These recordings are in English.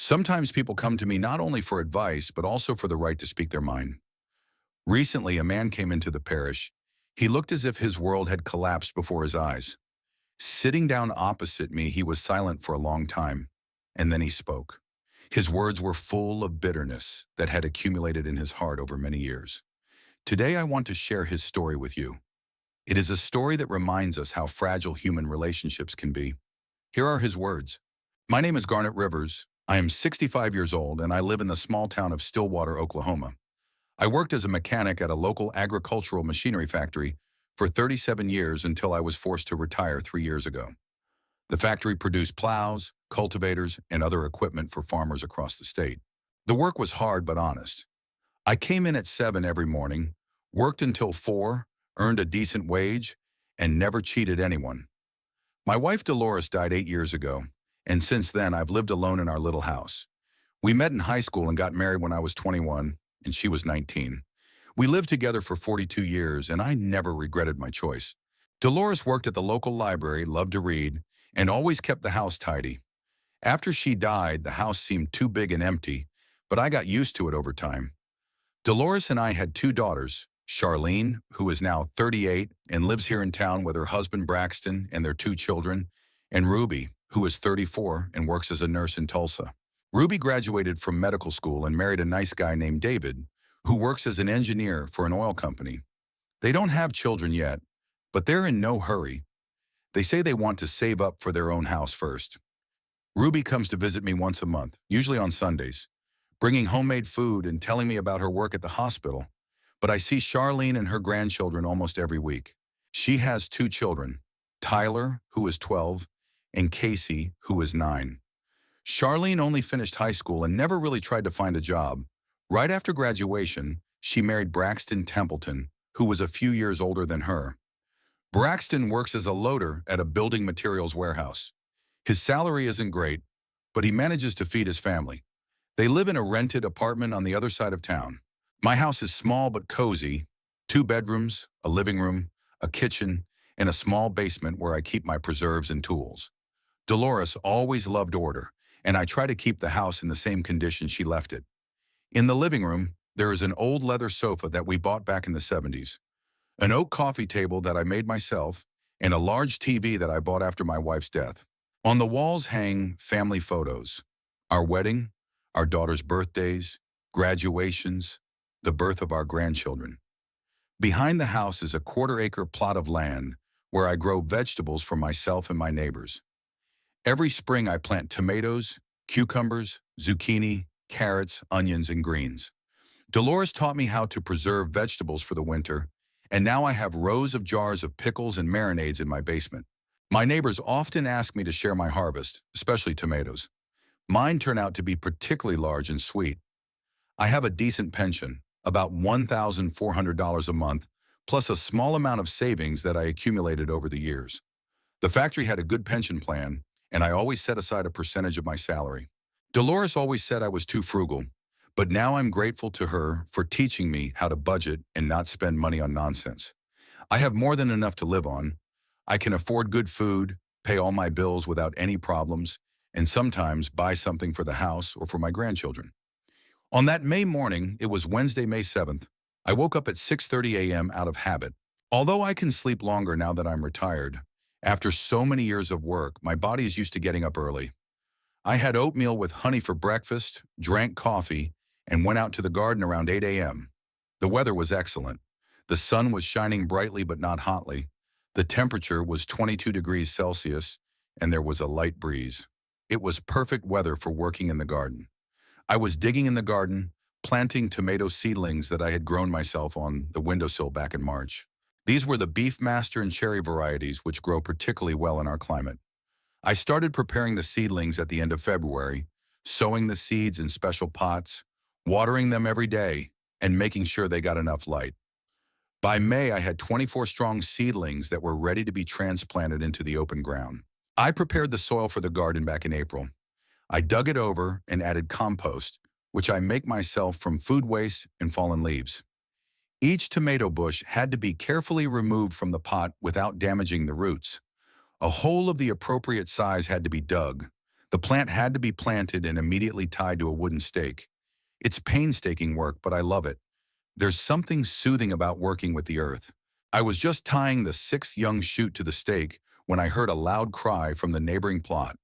Sometimes people come to me not only for advice, but also for the right to speak their mind. Recently, a man came into the parish. He looked as if his world had collapsed before his eyes. Sitting down opposite me, he was silent for a long time, and then he spoke. His words were full of bitterness that had accumulated in his heart over many years. Today, I want to share his story with you. It is a story that reminds us how fragile human relationships can be. Here are his words. My name is Garnet Rivers. I am 65 years old, and I live in the small town of Stillwater, Oklahoma. I worked as a mechanic at a local agricultural machinery factory for 37 years until I was forced to retire 3 years ago. The factory produced plows, cultivators, and other equipment for farmers across the state. The work was hard but honest. I came in at 7 every morning, worked until 4, earned a decent wage, and never cheated anyone. My wife Dolores died 8 years ago, and since then I've lived alone in our little house. We met in high school and got married when I was 21 and she was 19. We lived together for 42 years and I never regretted my choice. Dolores worked at the local library, loved to read, and always kept the house tidy. After she died, the house seemed too big and empty, but I got used to it over time. Dolores and I had two daughters, Charlene, who is now 38 and lives here in town with her husband Braxton and their two children, and Ruby, who is 34 and works as a nurse in Tulsa. Ruby graduated from medical school and married a nice guy named David, who works as an engineer for an oil company. They don't have children yet, but they're in no hurry. They say they want to save up for their own house first. Ruby comes to visit me once a month, usually on Sundays, bringing homemade food and telling me about her work at the hospital. But I see Charlene and her grandchildren almost every week. She has two children, Tyler, who is 12, and Casey, who is 9. Charlene only finished high school and never really tried to find a job. Right after graduation, she married Braxton Templeton, who was a few years older than her. Braxton works as a loader at a building materials warehouse. His salary isn't great, but he manages to feed his family. They live in a rented apartment on the other side of town. My house is small but cozy, 2 bedrooms, a living room, a kitchen, and a small basement where I keep my preserves and tools. Dolores always loved order, and I try to keep the house in the same condition she left it. In the living room, there is an old leather sofa that we bought back in the 70s, an oak coffee table that I made myself, and a large TV that I bought after my wife's death. On the walls hang family photos, our wedding, our daughter's birthdays, graduations, the birth of our grandchildren. Behind the house is a quarter-acre plot of land where I grow vegetables for myself and my neighbors. Every spring I plant tomatoes, cucumbers, zucchini, carrots, onions, and greens. Dolores taught me how to preserve vegetables for the winter, and now I have rows of jars of pickles and marinades in my basement. My neighbors often ask me to share my harvest, especially tomatoes. Mine turn out to be particularly large and sweet. I have a decent pension, about $1,400 a month, plus a small amount of savings that I accumulated over the years. The factory had a good pension plan, and I always set aside a percentage of my salary. Dolores always said I was too frugal, but now I'm grateful to her for teaching me how to budget and not spend money on nonsense. I have more than enough to live on. I can afford good food, pay all my bills without any problems, and sometimes buy something for the house or for my grandchildren. On that May morning, it was Wednesday, May 7th, I woke up at 6:30 a.m. out of habit. Although I can sleep longer now that I'm retired, after so many years of work, my body is used to getting up early. I had oatmeal with honey for breakfast, drank coffee, and went out to the garden around 8 a.m. The weather was excellent. The sun was shining brightly but not hotly. The temperature was 22 degrees Celsius, and there was a light breeze. It was perfect weather for working in the garden. I was digging in the garden, planting tomato seedlings that I had grown myself on the windowsill back in March. These were the Beefmaster and cherry varieties, which grow particularly well in our climate. I started preparing the seedlings at the end of February, sowing the seeds in special pots, watering them every day, and making sure they got enough light. By May, I had 24 strong seedlings that were ready to be transplanted into the open ground. I prepared the soil for the garden back in April. I dug it over and added compost, which I make myself from food waste and fallen leaves. Each tomato bush had to be carefully removed from the pot without damaging the roots. A hole of the appropriate size had to be dug. The plant had to be planted and immediately tied to a wooden stake. It's painstaking work, but I love it. There's something soothing about working with the earth. I was just tying the sixth young shoot to the stake when I heard a loud cry from the neighboring plot.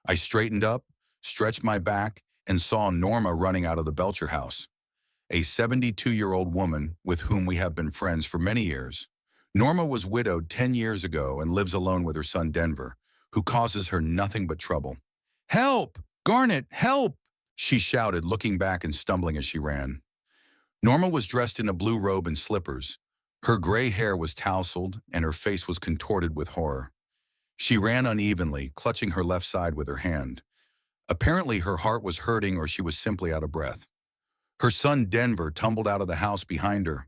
I straightened up, stretched my back, and saw Norma running out of the Belcher house, a 72-year-old woman with whom we have been friends for many years. Norma was widowed 10 years ago and lives alone with her son Denver, who causes her nothing but trouble. "Help! Garnet, help!" she shouted, looking back and stumbling as she ran. Norma was dressed in a blue robe and slippers. Her gray hair was tousled and her face was contorted with horror. She ran unevenly, clutching her left side with her hand. Apparently her heart was hurting or she was simply out of breath. Her son Denver tumbled out of the house behind her.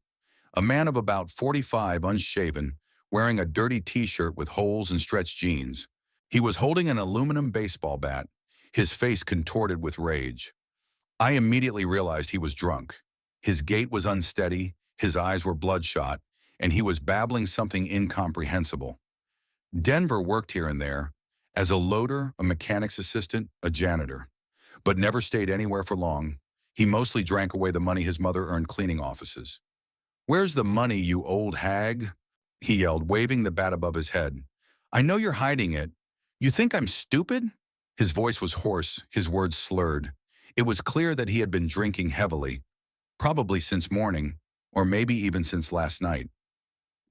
A man of about 45, unshaven, wearing a dirty t-shirt with holes and stretched jeans. He was holding an aluminum baseball bat, his face contorted with rage. I immediately realized he was drunk. His gait was unsteady, his eyes were bloodshot, and he was babbling something incomprehensible. Denver worked here and there, as a loader, a mechanic's assistant, a janitor, but never stayed anywhere for long. He mostly drank away the money his mother earned cleaning offices. "Where's the money, you old hag?" he yelled, waving the bat above his head. "I know you're hiding it. You think I'm stupid?" His voice was hoarse, his words slurred. It was clear that he had been drinking heavily, probably since morning, or maybe even since last night.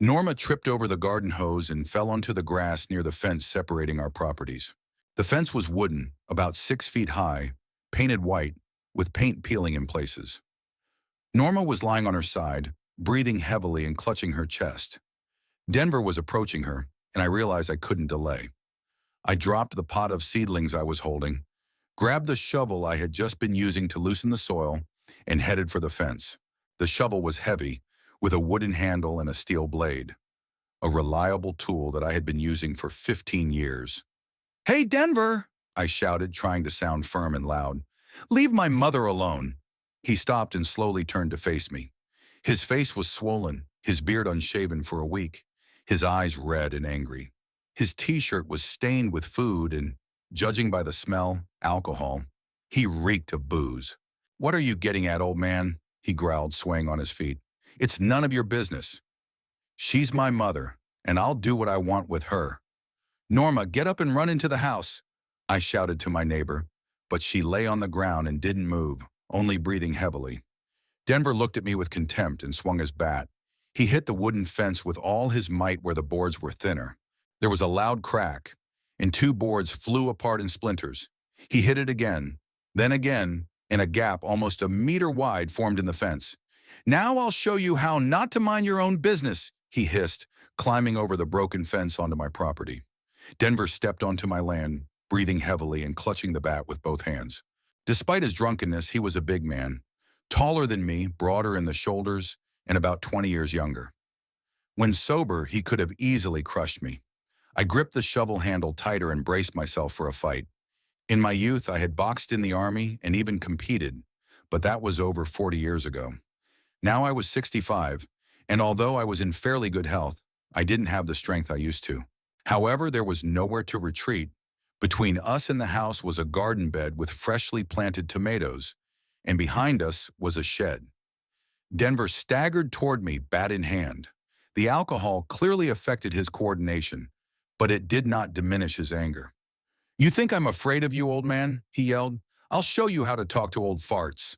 Norma tripped over the garden hose and fell onto the grass near the fence separating our properties. The fence was wooden, about 6 feet high, painted white, with paint peeling in places. Norma was lying on her side, breathing heavily and clutching her chest. Denver was approaching her, and I realized I couldn't delay. I dropped the pot of seedlings I was holding, grabbed the shovel I had just been using to loosen the soil, and headed for the fence. The shovel was heavy, with a wooden handle and a steel blade, a reliable tool that I had been using for 15 years. "Hey, Denver!" I shouted, trying to sound firm and loud. "Leave my mother alone." He stopped and slowly turned to face me. His face was swollen, his beard unshaven for a week, his eyes red and angry. His t-shirt was stained with food and, judging by the smell, alcohol. He reeked of booze. "What are you getting at, old man?" he growled, swaying on his feet. "It's none of your business. She's my mother, and I'll do what I want with her." "Norma, get up and run into the house," I shouted to my neighbor, but she lay on the ground and didn't move, only breathing heavily. Denver looked at me with contempt and swung his bat. He hit the wooden fence with all his might where the boards were thinner. There was a loud crack, and 2 boards flew apart in splinters. He hit it again, then again, and a gap almost a meter wide formed in the fence. "Now I'll show you how not to mind your own business," he hissed, climbing over the broken fence onto my property. Denver stepped onto my land, breathing heavily and clutching the bat with both hands. Despite his drunkenness, he was a big man, taller than me, broader in the shoulders, and about 20 years younger. When sober, he could have easily crushed me. I gripped the shovel handle tighter and braced myself for a fight. In my youth, I had boxed in the army and even competed, but that was over 40 years ago. Now I was 65, and although I was in fairly good health, I didn't have the strength I used to. However, there was nowhere to retreat. Between us and the house was a garden bed with freshly planted tomatoes, and behind us was a shed. Denver staggered toward me, bat in hand. The alcohol clearly affected his coordination, but it did not diminish his anger. "You think I'm afraid of you, old man?" he yelled. "I'll show you how to talk to old farts."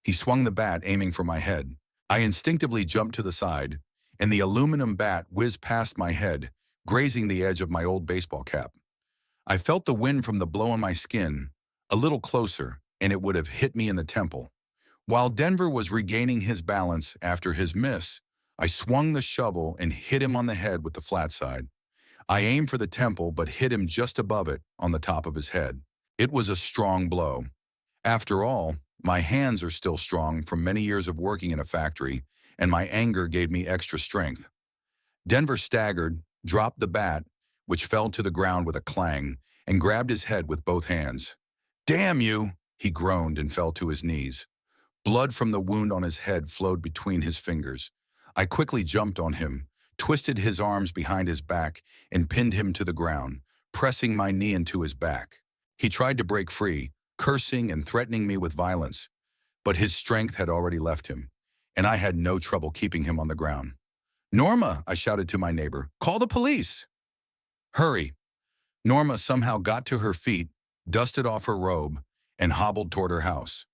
He swung the bat, aiming for my head. I instinctively jumped to the side, and the aluminum bat whizzed past my head, grazing the edge of my old baseball cap. I felt the wind from the blow on my skin, a little closer, and it would have hit me in the temple. While Denver was regaining his balance after his miss, I swung the shovel and hit him on the head with the flat side. I aimed for the temple but hit him just above it on the top of his head. It was a strong blow. After all, my hands are still strong from many years of working in a factory, and my anger gave me extra strength. Denver staggered, dropped the bat, which fell to the ground with a clang, and grabbed his head with both hands. "Damn you!" he groaned and fell to his knees. Blood from the wound on his head flowed between his fingers. I quickly jumped on him, twisted his arms behind his back, and pinned him to the ground, pressing my knee into his back. He tried to break free, cursing and threatening me with violence, but his strength had already left him, and I had no trouble keeping him on the ground. "Norma," I shouted to my neighbor, "call the police!" "Hurry." Norma somehow got to her feet, dusted off her robe, and hobbled toward her house.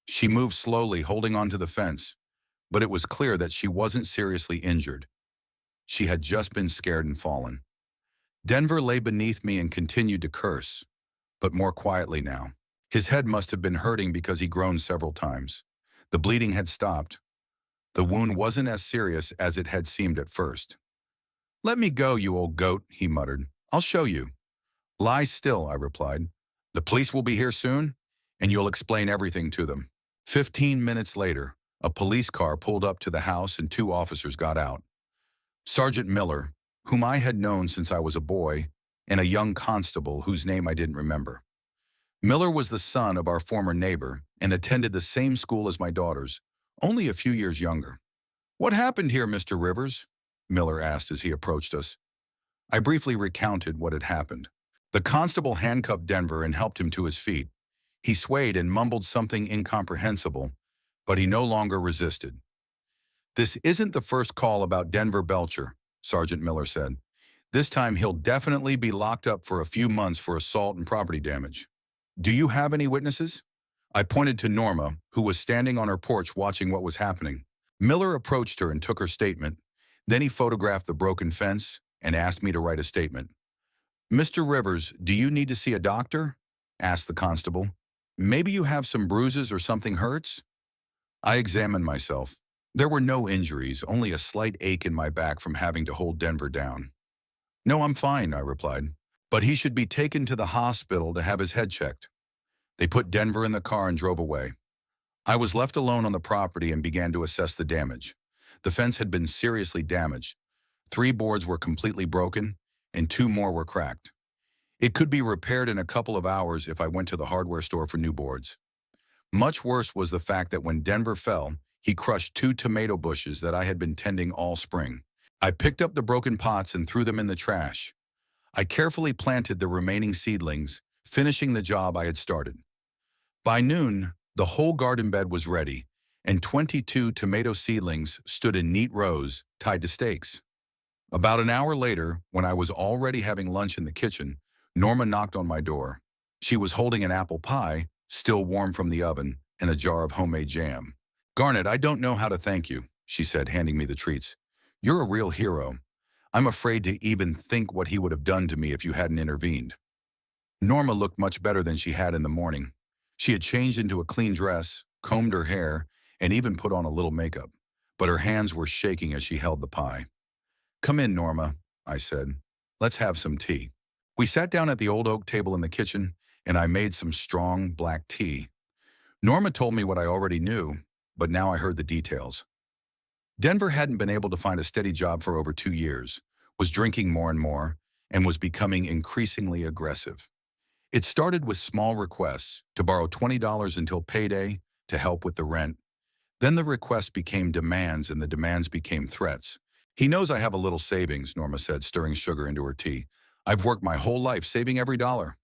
She moved slowly, holding onto the fence, but it was clear that she wasn't seriously injured. She had just been scared and fallen. Denver lay beneath me and continued to curse, but more quietly now. His head must have been hurting because he groaned several times. The bleeding had stopped. The wound wasn't as serious as it had seemed at first. "Let me go, you old goat," he muttered. "I'll show you." "Lie still," I replied. "The police will be here soon, and you'll explain everything to them." 15 minutes later, a police car pulled up to the house and 2 officers got out. Sergeant Miller, whom I had known since I was a boy, and a young constable whose name I didn't remember. Miller was the son of our former neighbor and attended the same school as my daughters, only a few years younger. "What happened here, Mr. Rivers?" Miller asked as he approached us. I briefly recounted what had happened. The constable handcuffed Denver and helped him to his feet. He swayed and mumbled something incomprehensible, but he no longer resisted. "This isn't the first call about Denver Belcher," Sergeant Miller said. "This time he'll definitely be locked up for a few months for assault and property damage. Do you have any witnesses?" I pointed to Norma, who was standing on her porch watching what was happening. Miller approached her and took her statement. Then he photographed the broken fence and asked me to write a statement. "Mr. Rivers, do you need to see a doctor?" asked the constable. "Maybe you have some bruises or something hurts?" I examined myself. There were no injuries, only a slight ache in my back from having to hold Denver down. "No, I'm fine," I replied. "But he should be taken to the hospital to have his head checked." They put Denver in the car and drove away. I was left alone on the property and began to assess the damage. The fence had been seriously damaged. 3 boards were completely broken, and 2 more were cracked. It could be repaired in a couple of hours if I went to the hardware store for new boards. Much worse was the fact that when Denver fell, he crushed 2 tomato bushes that I had been tending all spring. I picked up the broken pots and threw them in the trash. I carefully planted the remaining seedlings, finishing the job I had started. By noon, the whole garden bed was ready, and 22 tomato seedlings stood in neat rows, tied to stakes. About an hour later, when I was already having lunch in the kitchen, Norma knocked on my door. She was holding an apple pie, still warm from the oven, and a jar of homemade jam. "Garnet, I don't know how to thank you," she said, handing me the treats. "You're a real hero. I'm afraid to even think what he would have done to me if you hadn't intervened." Norma looked much better than she had in the morning. She had changed into a clean dress, combed her hair, and even put on a little makeup, but her hands were shaking as she held the pie. "Come in, Norma," I said. "Let's have some tea." We sat down at the old oak table in the kitchen, and I made some strong black tea. Norma told me what I already knew, but now I heard the details. Denver hadn't been able to find a steady job for over 2 years, was drinking more and more, and was becoming increasingly aggressive. It started with small requests to borrow $20 until payday to help with the rent. Then the requests became demands and the demands became threats. "He knows I have a little savings," Norma said, stirring sugar into her tea. "I've worked my whole life saving every dollar.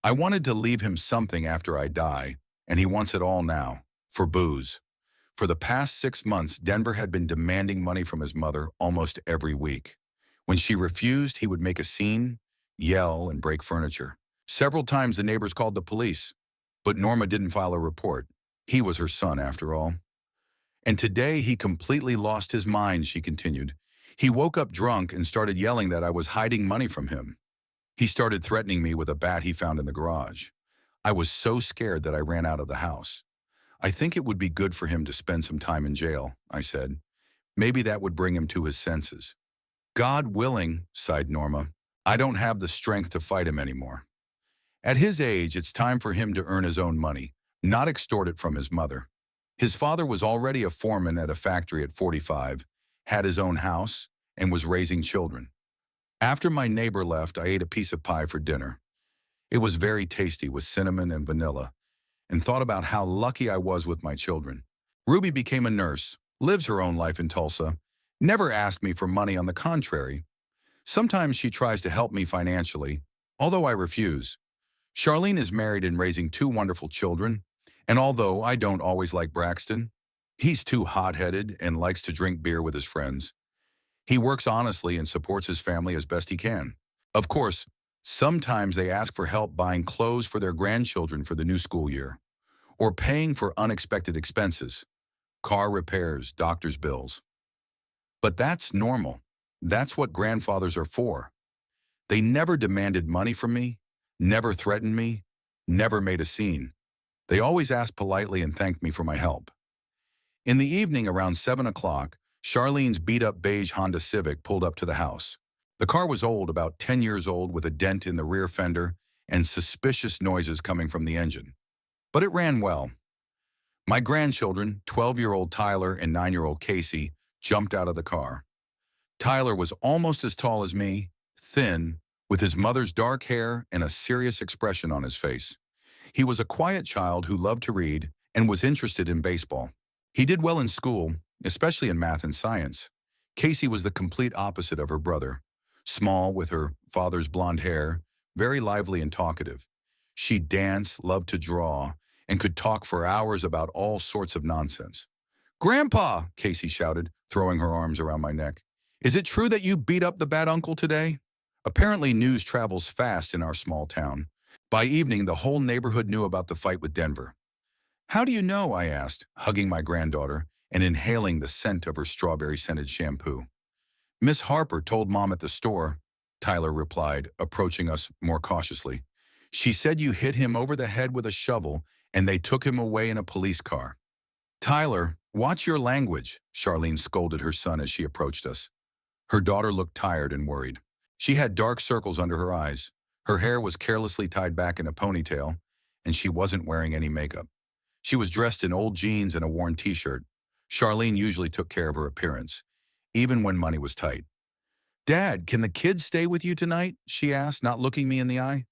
I wanted to leave him something after I die, and he wants it all now, for booze." For the past 6 months, Denver had been demanding money from his mother almost every week. When she refused, he would make a scene, yell, and break furniture. Several times the neighbors called the police, but Norma didn't file a report. He was her son, after all. "And today he completely lost his mind," she continued. "He woke up drunk and started yelling that I was hiding money from him. He started threatening me with a bat he found in the garage. I was so scared that I ran out of the house. I think it would be good for him to spend some time in jail," I said. "Maybe that would bring him to his senses." "God willing," sighed Norma. "I don't have the strength to fight him anymore. At his age, it's time for him to earn his own money, not extort it from his mother. His father was already a foreman at a factory at 45, had his own house, and was raising children. After my neighbor left, I ate a piece of pie for dinner. It was very tasty with cinnamon and vanilla, and thought about how lucky I was with my children. Ruby became a nurse, lives her own life in Tulsa, never asked me for money, on the contrary. Sometimes she tries to help me financially, although I refuse. Charlene is married and raising two wonderful children, and although I don't always like Braxton, he's too hot-headed and likes to drink beer with his friends. He works honestly and supports his family as best he can. Of course, sometimes they ask for help buying clothes for their grandchildren for the new school year, or paying for unexpected expenses, car repairs, doctor's bills. But that's normal. That's what grandfathers are for. They never demanded money from me, never threatened me, never made a scene. They always asked politely and thanked me for my help. In the evening around 7 o'clock, Charlene's beat-up beige Honda Civic pulled up to the house. The car was old, about 10 years old, with a dent in the rear fender and suspicious noises coming from the engine. But it ran well. My grandchildren, 12-year-old Tyler and 9-year-old Casey, jumped out of the car. Tyler was almost as tall as me, thin, with his mother's dark hair and a serious expression on his face. He was a quiet child who loved to read and was interested in baseball. He did well in school, especially in math and science. Casey was the complete opposite of her brother. Small, with her father's blonde hair, very lively and talkative. She danced, loved to draw, and could talk for hours about all sorts of nonsense. "Grandpa," Casey shouted, throwing her arms around my neck. "Is it true that you beat up the bad uncle today?" Apparently, news travels fast in our small town. By evening, the whole neighborhood knew about the fight with Denver. "How do you know?" I asked, hugging my granddaughter and inhaling the scent of her strawberry-scented shampoo. "Miss Harper told Mom at the store," Tyler replied, approaching us more cautiously. "She said you hit him over the head with a shovel and they took him away in a police car." "Tyler, watch your language," Charlene scolded her son as she approached us. Her daughter looked tired and worried. She had dark circles under her eyes. Her hair was carelessly tied back in a ponytail, and she wasn't wearing any makeup. She was dressed in old jeans and a worn t-shirt. Charlene usually took care of her appearance, even when money was tight. "Dad, can the kids stay with you tonight?" she asked, not looking me in the eye.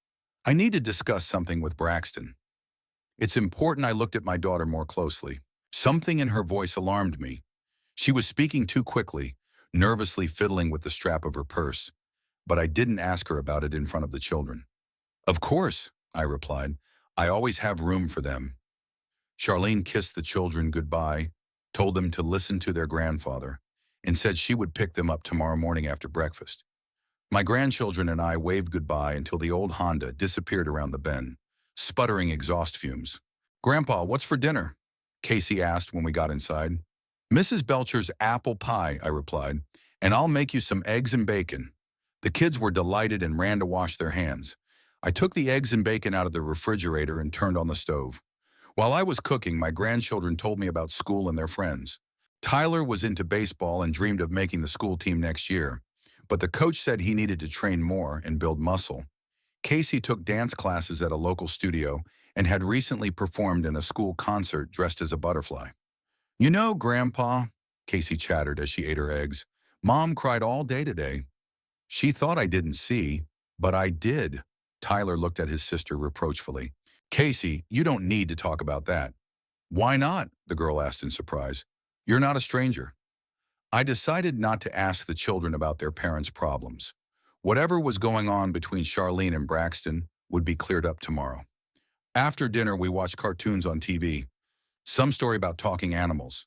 "I need to discuss something with Braxton." It's important I looked at my daughter more closely. Something in her voice alarmed me. She was speaking too quickly, nervously fiddling with the strap of her purse, but I didn't ask her about it in front of the children. "Of course," I replied. "I always have room for them." Charlene kissed the children goodbye, told them to listen to their grandfather, and said she would pick them up tomorrow morning after breakfast. My grandchildren and I waved goodbye until the old Honda disappeared around the bend, sputtering exhaust fumes. "Grandpa, what's for dinner?" Casey asked when we got inside. "Mrs. Belcher's apple pie," I replied, "and I'll make you some eggs and bacon." The kids were delighted and ran to wash their hands. I took the eggs and bacon out of the refrigerator and turned on the stove. While I was cooking, my grandchildren told me about school and their friends. Tyler was into baseball and dreamed of making the school team next year, but the coach said he needed to train more and build muscle. Casey took dance classes at a local studio and had recently performed in a school concert dressed as a butterfly. "You know, Grandpa," Casey chattered as she ate her eggs, "Mom cried all day today." She thought I didn't see, but I did. Tyler looked at his sister reproachfully. "Casey, you don't need to talk about that." "Why not?" the girl asked in surprise. "You're not a stranger." I decided not to ask the children about their parents' problems. Whatever was going on between Charlene and Braxton would be cleared up tomorrow. After dinner, we watched cartoons on TV, some story about talking animals.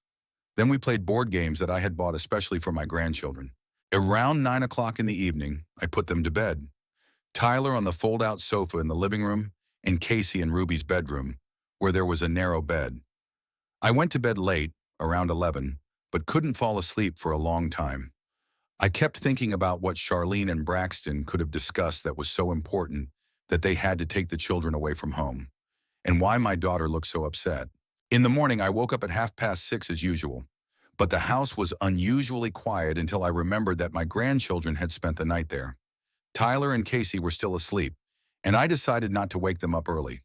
Then we played board games that I had bought especially for my grandchildren. Around 9 o'clock in the evening, I put them to bed. Tyler on the fold-out sofa in the living room, and Casey in Ruby's bedroom, where there was a narrow bed. I went to bed late, around 11, but couldn't fall asleep for a long time. I kept thinking about what Charlene and Braxton could have discussed that was so important that they had to take the children away from home, and why my daughter looked so upset. In the morning, I woke up at 6:30 as usual, but the house was unusually quiet until I remembered that my grandchildren had spent the night there. Tyler and Casey were still asleep, and I decided not to wake them up early.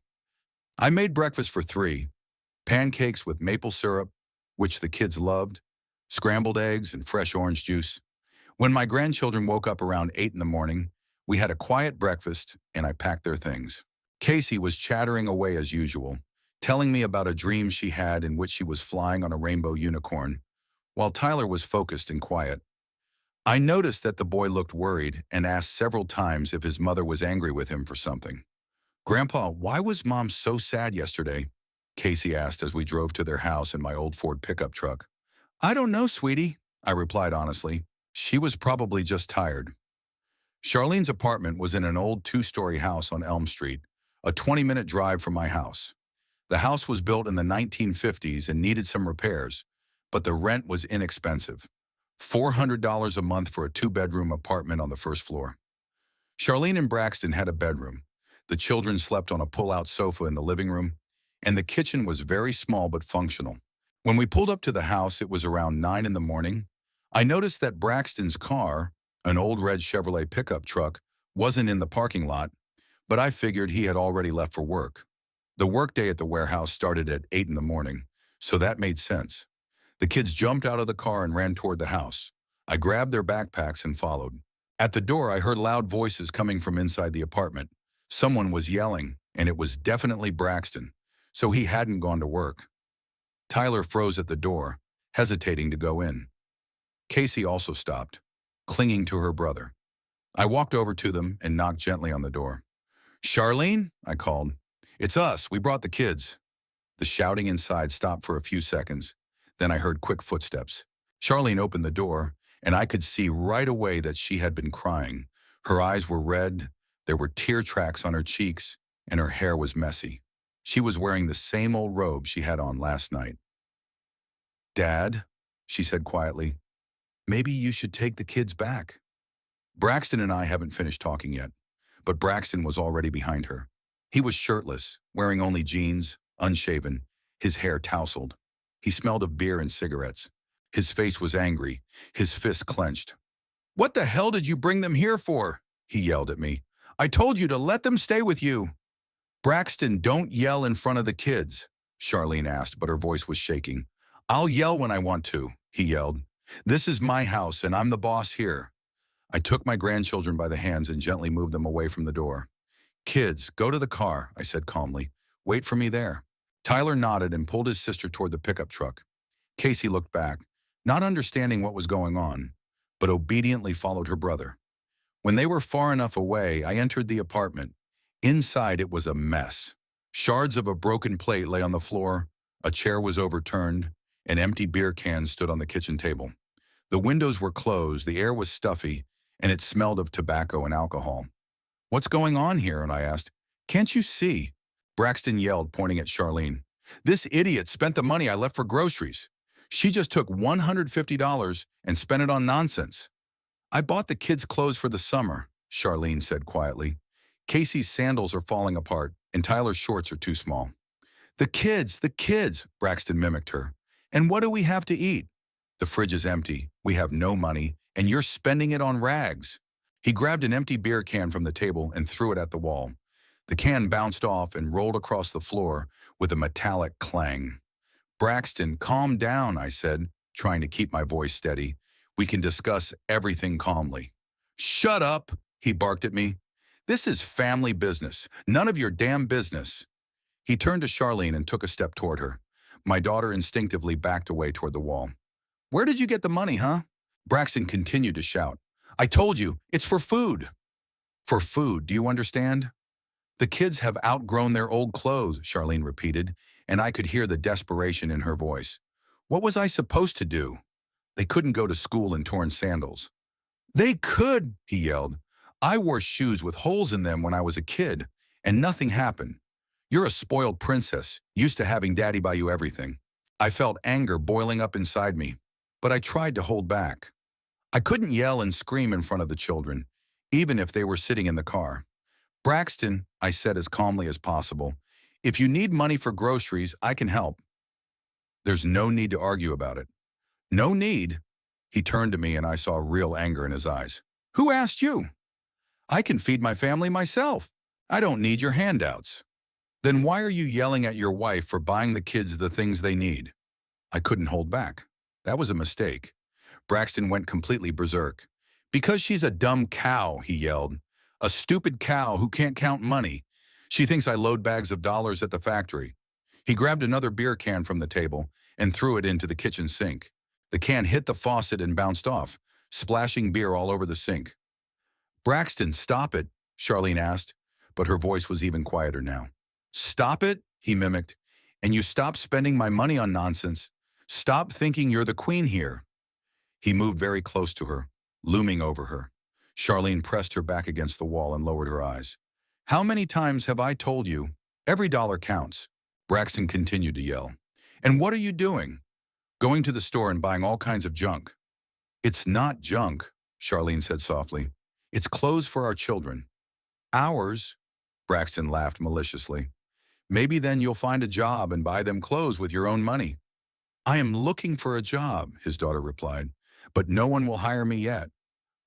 I made breakfast for 3, pancakes with maple syrup, which the kids loved, scrambled eggs, and fresh orange juice. When my grandchildren woke up around 8 in the morning, we had a quiet breakfast, and I packed their things. Casey was chattering away as usual, telling me about a dream she had in which she was flying on a rainbow unicorn, while Tyler was focused and quiet. I noticed that the boy looked worried and asked several times if his mother was angry with him for something. Grandpa, why was Mom so sad yesterday? Casey asked as we drove to their house in my old Ford pickup truck. I don't know, sweetie, I replied honestly. She was probably just tired. Charlene's apartment was in an old two-story house on Elm Street, a 20-minute drive from my house. The house was built in the 1950s and needed some repairs, but the rent was inexpensive. $400 a month for a two-bedroom apartment on the first floor. Charlene and Braxton had a bedroom. The children slept on a pull-out sofa in the living room, and the kitchen was very small but functional. When we pulled up to the house, it was around 9 in the morning. I noticed that Braxton's car, an old red Chevrolet pickup truck, wasn't in the parking lot, but I figured he had already left for work. The workday at the warehouse started at 8 in the morning, so that made sense. The kids jumped out of the car and ran toward the house. I grabbed their backpacks and followed. At the door, I heard loud voices coming from inside the apartment. Someone was yelling, and it was definitely Braxton, so he hadn't gone to work. Tyler froze at the door, hesitating to go in. Casey also stopped, clinging to her brother. I walked over to them and knocked gently on the door. Charlene, I called. It's us, we brought the kids. The shouting inside stopped for a few seconds. Then I heard quick footsteps. Charlene opened the door, and I could see right away that she had been crying. Her eyes were red, there were tear tracks on her cheeks, and her hair was messy. She was wearing the same old robe she had on last night. Dad, she said quietly, maybe you should take the kids back. Braxton and I haven't finished talking yet, but Braxton was already behind her. He was shirtless, wearing only jeans, unshaven, his hair tousled. He smelled of beer and cigarettes. His face was angry, his fists clenched. What the hell did you bring them here for? He yelled at me. I told you to let them stay with you. Braxton, don't yell in front of the kids, Charlene asked, but her voice was shaking. I'll yell when I want to, he yelled. This is my house and I'm the boss here. I took my grandchildren by the hands and gently moved them away from the door. Kids, go to the car, I said calmly. Wait for me there. Tyler nodded and pulled his sister toward the pickup truck. Casey looked back, not understanding what was going on, but obediently followed her brother. When they were far enough away, I entered the apartment. Inside, it was a mess. Shards of a broken plate lay on the floor, a chair was overturned, an empty beer can stood on the kitchen table. The windows were closed, the air was stuffy, and it smelled of tobacco and alcohol. What's going on here? And I asked. Can't you see? Braxton yelled, pointing at Charlene. This idiot spent the money I left for groceries. She just took $150 and spent it on nonsense. I bought the kids' clothes for the summer, Charlene said quietly. Casey's sandals are falling apart, and Tyler's shorts are too small. The kids, Braxton mimicked her. And what do we have to eat? The fridge is empty, we have no money, and you're spending it on rags. He grabbed an empty beer can from the table and threw it at the wall. The can bounced off and rolled across the floor with a metallic clang. Braxton, calm down, I said, trying to keep my voice steady. We can discuss everything calmly. Shut up, he barked at me. This is family business, none of your damn business. He turned to Charlene and took a step toward her. My daughter instinctively backed away toward the wall. Where did you get the money, huh? Braxton continued to shout. I told you, it's for food. For food, do you understand? The kids have outgrown their old clothes, Charlene repeated, and I could hear the desperation in her voice. What was I supposed to do? They couldn't go to school in torn sandals. They could, he yelled. I wore shoes with holes in them when I was a kid, and nothing happened. You're a spoiled princess, used to having daddy buy you everything. I felt anger boiling up inside me, but I tried to hold back. I couldn't yell and scream in front of the children, even if they were sitting in the car. Braxton, I said as calmly as possible, if you need money for groceries, I can help. There's no need to argue about it. No need. He turned to me and I saw real anger in his eyes. Who asked you? I can feed my family myself. I don't need your handouts. Then why are you yelling at your wife for buying the kids the things they need? I couldn't hold back. That was a mistake. Braxton went completely berserk. Because she's a dumb cow, he yelled. A stupid cow who can't count money. She thinks I load bags of dollars at the factory. He grabbed another beer can from the table and threw it into the kitchen sink. The can hit the faucet and bounced off, splashing beer all over the sink. Braxton, stop it, Charlene asked. but her voice was even quieter now. Stop it, he mimicked, and you stop spending my money on nonsense. Stop thinking you're the queen here. He moved very close to her, looming over her. Charlene pressed her back against the wall and lowered her eyes. How many times have I told you? Every dollar counts. Braxton continued to yell. And what are you doing? Going to the store and buying all kinds of junk. It's not junk, Charlene said softly. It's clothes for our children. Ours? Braxton laughed maliciously. Maybe then you'll find a job and buy them clothes with your own money. I am looking for a job, his daughter replied, but no one will hire me yet.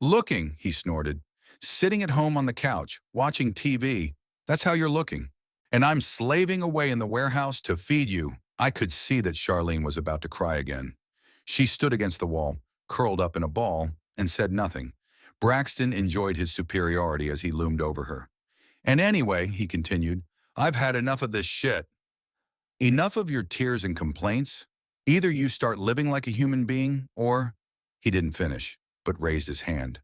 Looking, he snorted. Sitting at home on the couch, watching TV. That's how you're looking. And I'm slaving away in the warehouse to feed you. I could see that Charlene was about to cry again. She stood against the wall, curled up in a ball, and said nothing. Braxton enjoyed his superiority as he loomed over her. And anyway, he continued, I've had enough of this shit. Enough of your tears and complaints. Either you start living like a human being, or... He didn't finish, but raised his hand.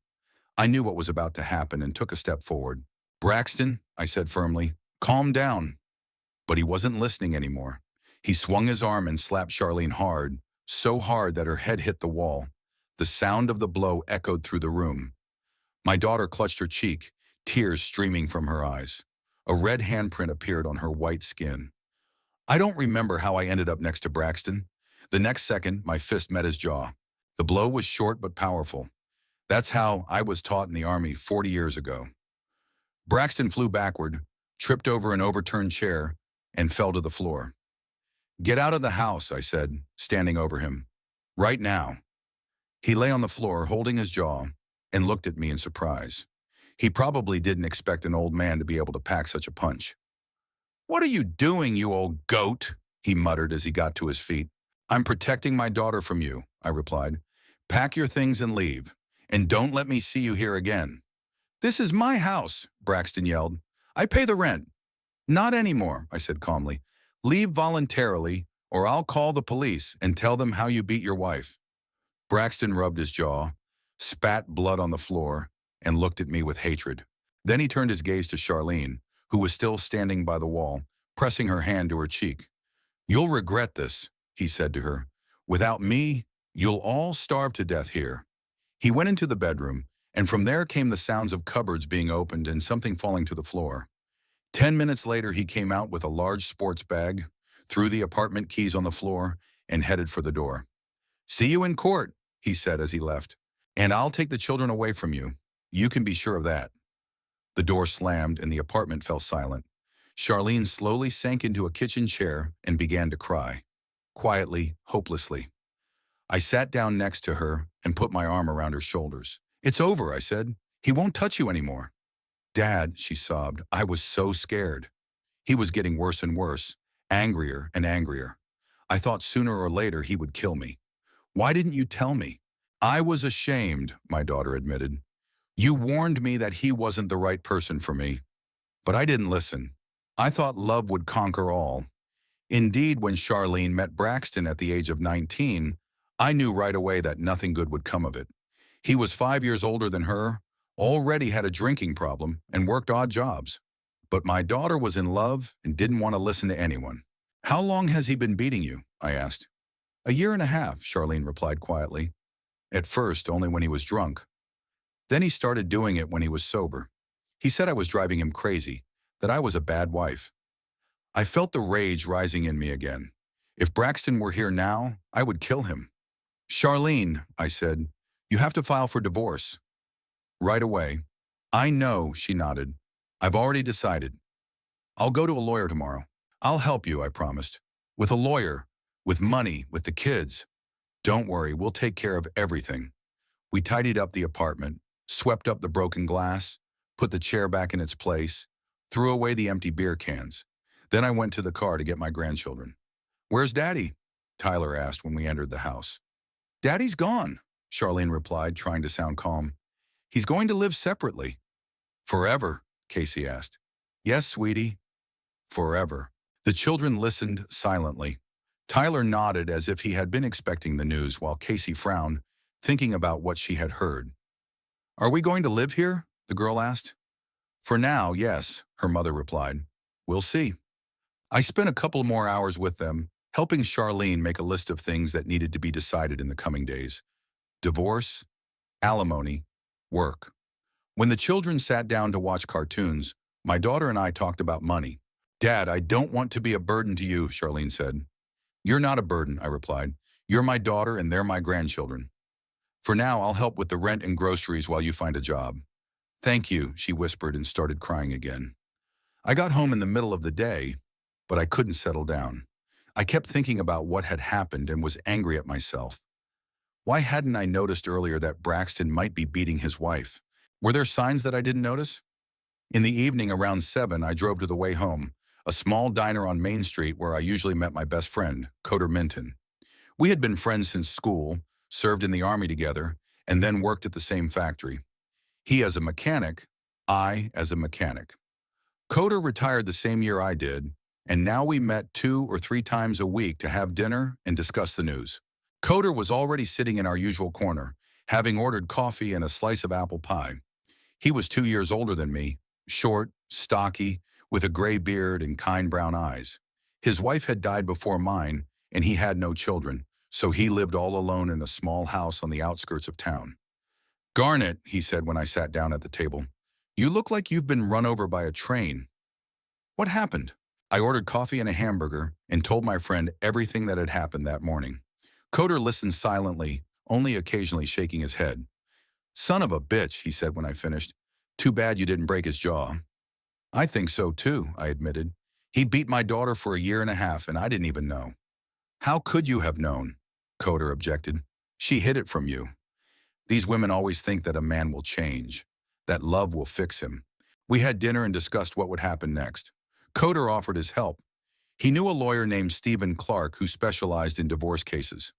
I knew what was about to happen and took a step forward. Braxton, I said firmly, calm down. But he wasn't listening anymore. He swung his arm and slapped Charlene hard, so hard that her head hit the wall. The sound of the blow echoed through the room. My daughter clutched her cheek, tears streaming from her eyes. A red handprint appeared on her white skin. I don't remember how I ended up next to Braxton. The next second, my fist met his jaw. The blow was short but powerful. That's how I was taught in the Army 40 years ago. Braxton flew backward, tripped over an overturned chair, and fell to the floor. Get out of the house, I said, standing over him. Right now. He lay on the floor, holding his jaw, and looked at me in surprise. He probably didn't expect an old man to be able to pack such a punch. What are you doing, you old goat? He muttered as he got to his feet. I'm protecting my daughter from you, I replied. Pack your things and leave, and don't let me see you here again. This is my house, Braxton yelled. I pay the rent. Not anymore, I said calmly. Leave voluntarily, or I'll call the police and tell them how you beat your wife. Braxton rubbed his jaw, spat blood on the floor, and looked at me with hatred. Then he turned his gaze to Charlene, who was still standing by the wall, pressing her hand to her cheek. You'll regret this, he said to her. Without me, you'll all starve to death here. He went into the bedroom, and from there came the sounds of cupboards being opened and something falling to the floor. 10 minutes later, he came out with a large sports bag, threw the apartment keys on the floor, and headed for the door. See you in court, he said as he left. And I'll take the children away from you. You can be sure of that. The door slammed and the apartment fell silent. Charlene slowly sank into a kitchen chair and began to cry. Quietly, hopelessly. I sat down next to her and put my arm around her shoulders. It's over, I said. He won't touch you anymore. Dad, she sobbed, I was so scared. He was getting worse and worse, angrier and angrier. I thought sooner or later he would kill me. Why didn't you tell me? I was ashamed, my daughter admitted. You warned me that he wasn't the right person for me. But I didn't listen. I thought love would conquer all. Indeed, when Charlene met Braxton at the age of 19, I knew right away that nothing good would come of it. He was 5 years older than her, already had a drinking problem, and worked odd jobs. But my daughter was in love and didn't want to listen to anyone. How long has he been beating you? I asked. 1.5 years, Charlene replied quietly. At first, only when he was drunk. Then he started doing it when he was sober. He said I was driving him crazy, that I was a bad wife. I felt the rage rising in me again. If Braxton were here now, I would kill him. Charlene, I said, you have to file for divorce. Right away. I know, she nodded. I've already decided. I'll go to a lawyer tomorrow. I'll help you, I promised. With a lawyer, with money, with the kids. Don't worry, we'll take care of everything. We tidied up the apartment, swept up the broken glass, put the chair back in its place, threw away the empty beer cans. Then I went to the car to get my grandchildren. Where's Daddy? Tyler asked when we entered the house. Daddy's gone, Charlene replied, trying to sound calm. He's going to live separately. Forever? Casey asked. Yes, sweetie. Forever. The children listened silently. Tyler nodded as if he had been expecting the news, while Casey frowned, thinking about what she had heard. Are we going to live here? The girl asked. For now, yes, her mother replied. We'll see. I spent a couple more hours with them, helping Charlene make a list of things that needed to be decided in the coming days. Divorce, alimony, work. When the children sat down to watch cartoons, my daughter and I talked about money. Dad, I don't want to be a burden to you, Charlene said. You're not a burden, I replied. You're my daughter and they're my grandchildren. For now, I'll help with the rent and groceries while you find a job. Thank you, she whispered and started crying again. I got home in the middle of the day, but I couldn't settle down. I kept thinking about what had happened and was angry at myself. Why hadn't I noticed earlier that Braxton might be beating his wife? Were there signs that I didn't notice? In the evening around 7, I drove to the way home, a small diner on Main Street where I usually met my best friend, Coder Minton. We had been friends since school, served in the Army together, and then worked at the same factory. He as a mechanic, I as a mechanic. Coder retired the same year I did, and now we met 2 or 3 times a week to have dinner and discuss the news. Coder was already sitting in our usual corner, having ordered coffee and a slice of apple pie. He was 2 years older than me, short, stocky, with a gray beard and kind brown eyes. His wife had died before mine, and he had no children, so he lived all alone in a small house on the outskirts of town. Garnet, he said when I sat down at the table, you look like you've been run over by a train. What happened? I ordered coffee and a hamburger and told my friend everything that had happened that morning. Coder listened silently, only occasionally shaking his head. Son of a bitch, he said when I finished. Too bad you didn't break his jaw. I think so too, I admitted. He beat my daughter for a year and a half and I didn't even know. How could you have known? Coder objected. She hid it from you. These women always think that a man will change, that love will fix him. We had dinner and discussed what would happen next. Coder offered his help. He knew a lawyer named Stephen Clark who specialized in divorce cases.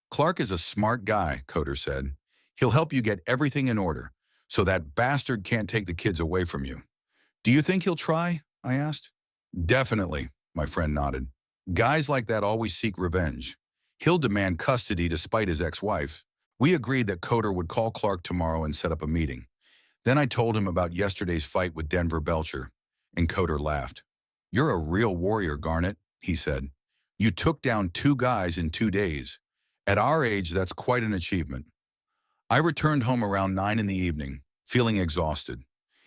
Clark is a smart guy, Coder said. He'll help you get everything in order, so that bastard can't take the kids away from you. Do you think he'll try? I asked. Definitely, my friend nodded. Guys like that always seek revenge. He'll demand custody despite his ex-wife. We agreed that Coder would call Clark tomorrow and set up a meeting. Then I told him about yesterday's fight with Denver Belcher, and Coder laughed. You're a real warrior, Garnet, he said. You took down 2 guys in 2 days. At our age, that's quite an achievement. I returned home around 9 in the evening, feeling exhausted.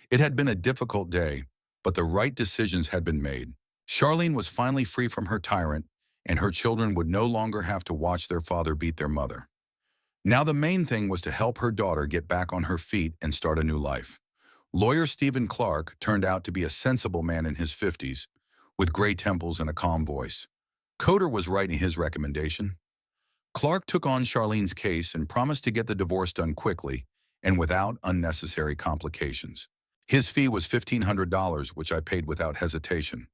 It had been a difficult day, but the right decisions had been made. Charlene was finally free from her tyrant, and her children would no longer have to watch their father beat their mother. Now the main thing was to help her daughter get back on her feet and start a new life. Lawyer Stephen Clark turned out to be a sensible man in his 50s, with gray temples and a calm voice. Coder was right in his recommendation. Clark took on Charlene's case and promised to get the divorce done quickly and without unnecessary complications. His fee was $1,500, which I paid without hesitation.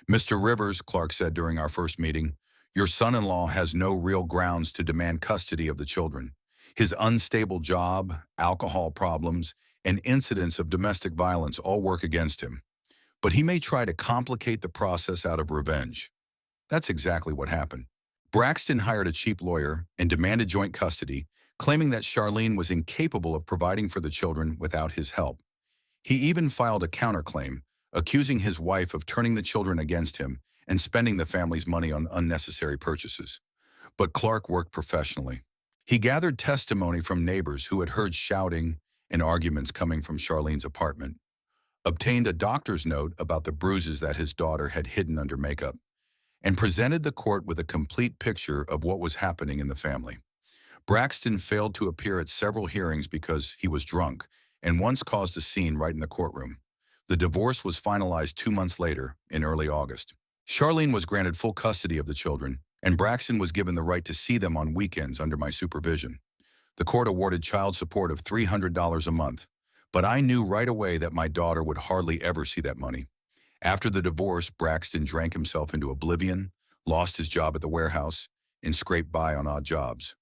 Mr. Rivers, Clark said during our first meeting, your son-in-law has no real grounds to demand custody of the children. His unstable job, alcohol problems, and incidents of domestic violence all work against him. But he may try to complicate the process out of revenge. That's exactly what happened. Braxton hired a cheap lawyer and demanded joint custody, claiming that Charlene was incapable of providing for the children without his help. He even filed a counterclaim, accusing his wife of turning the children against him and spending the family's money on unnecessary purchases. But Clark worked professionally. He gathered testimony from neighbors who had heard shouting and arguments coming from Charlene's apartment, obtained a doctor's note about the bruises that his daughter had hidden under makeup, and presented the court with a complete picture of what was happening in the family. Braxton failed to appear at several hearings because he was drunk and once caused a scene right in the courtroom. The divorce was finalized 2 months later, in early August. Charlene was granted full custody of the children, and Braxton was given the right to see them on weekends under my supervision. The court awarded child support of $300 a month, but I knew right away that my daughter would hardly ever see that money. After the divorce, Braxton drank himself into oblivion, lost his job at the warehouse, and scraped by on odd jobs.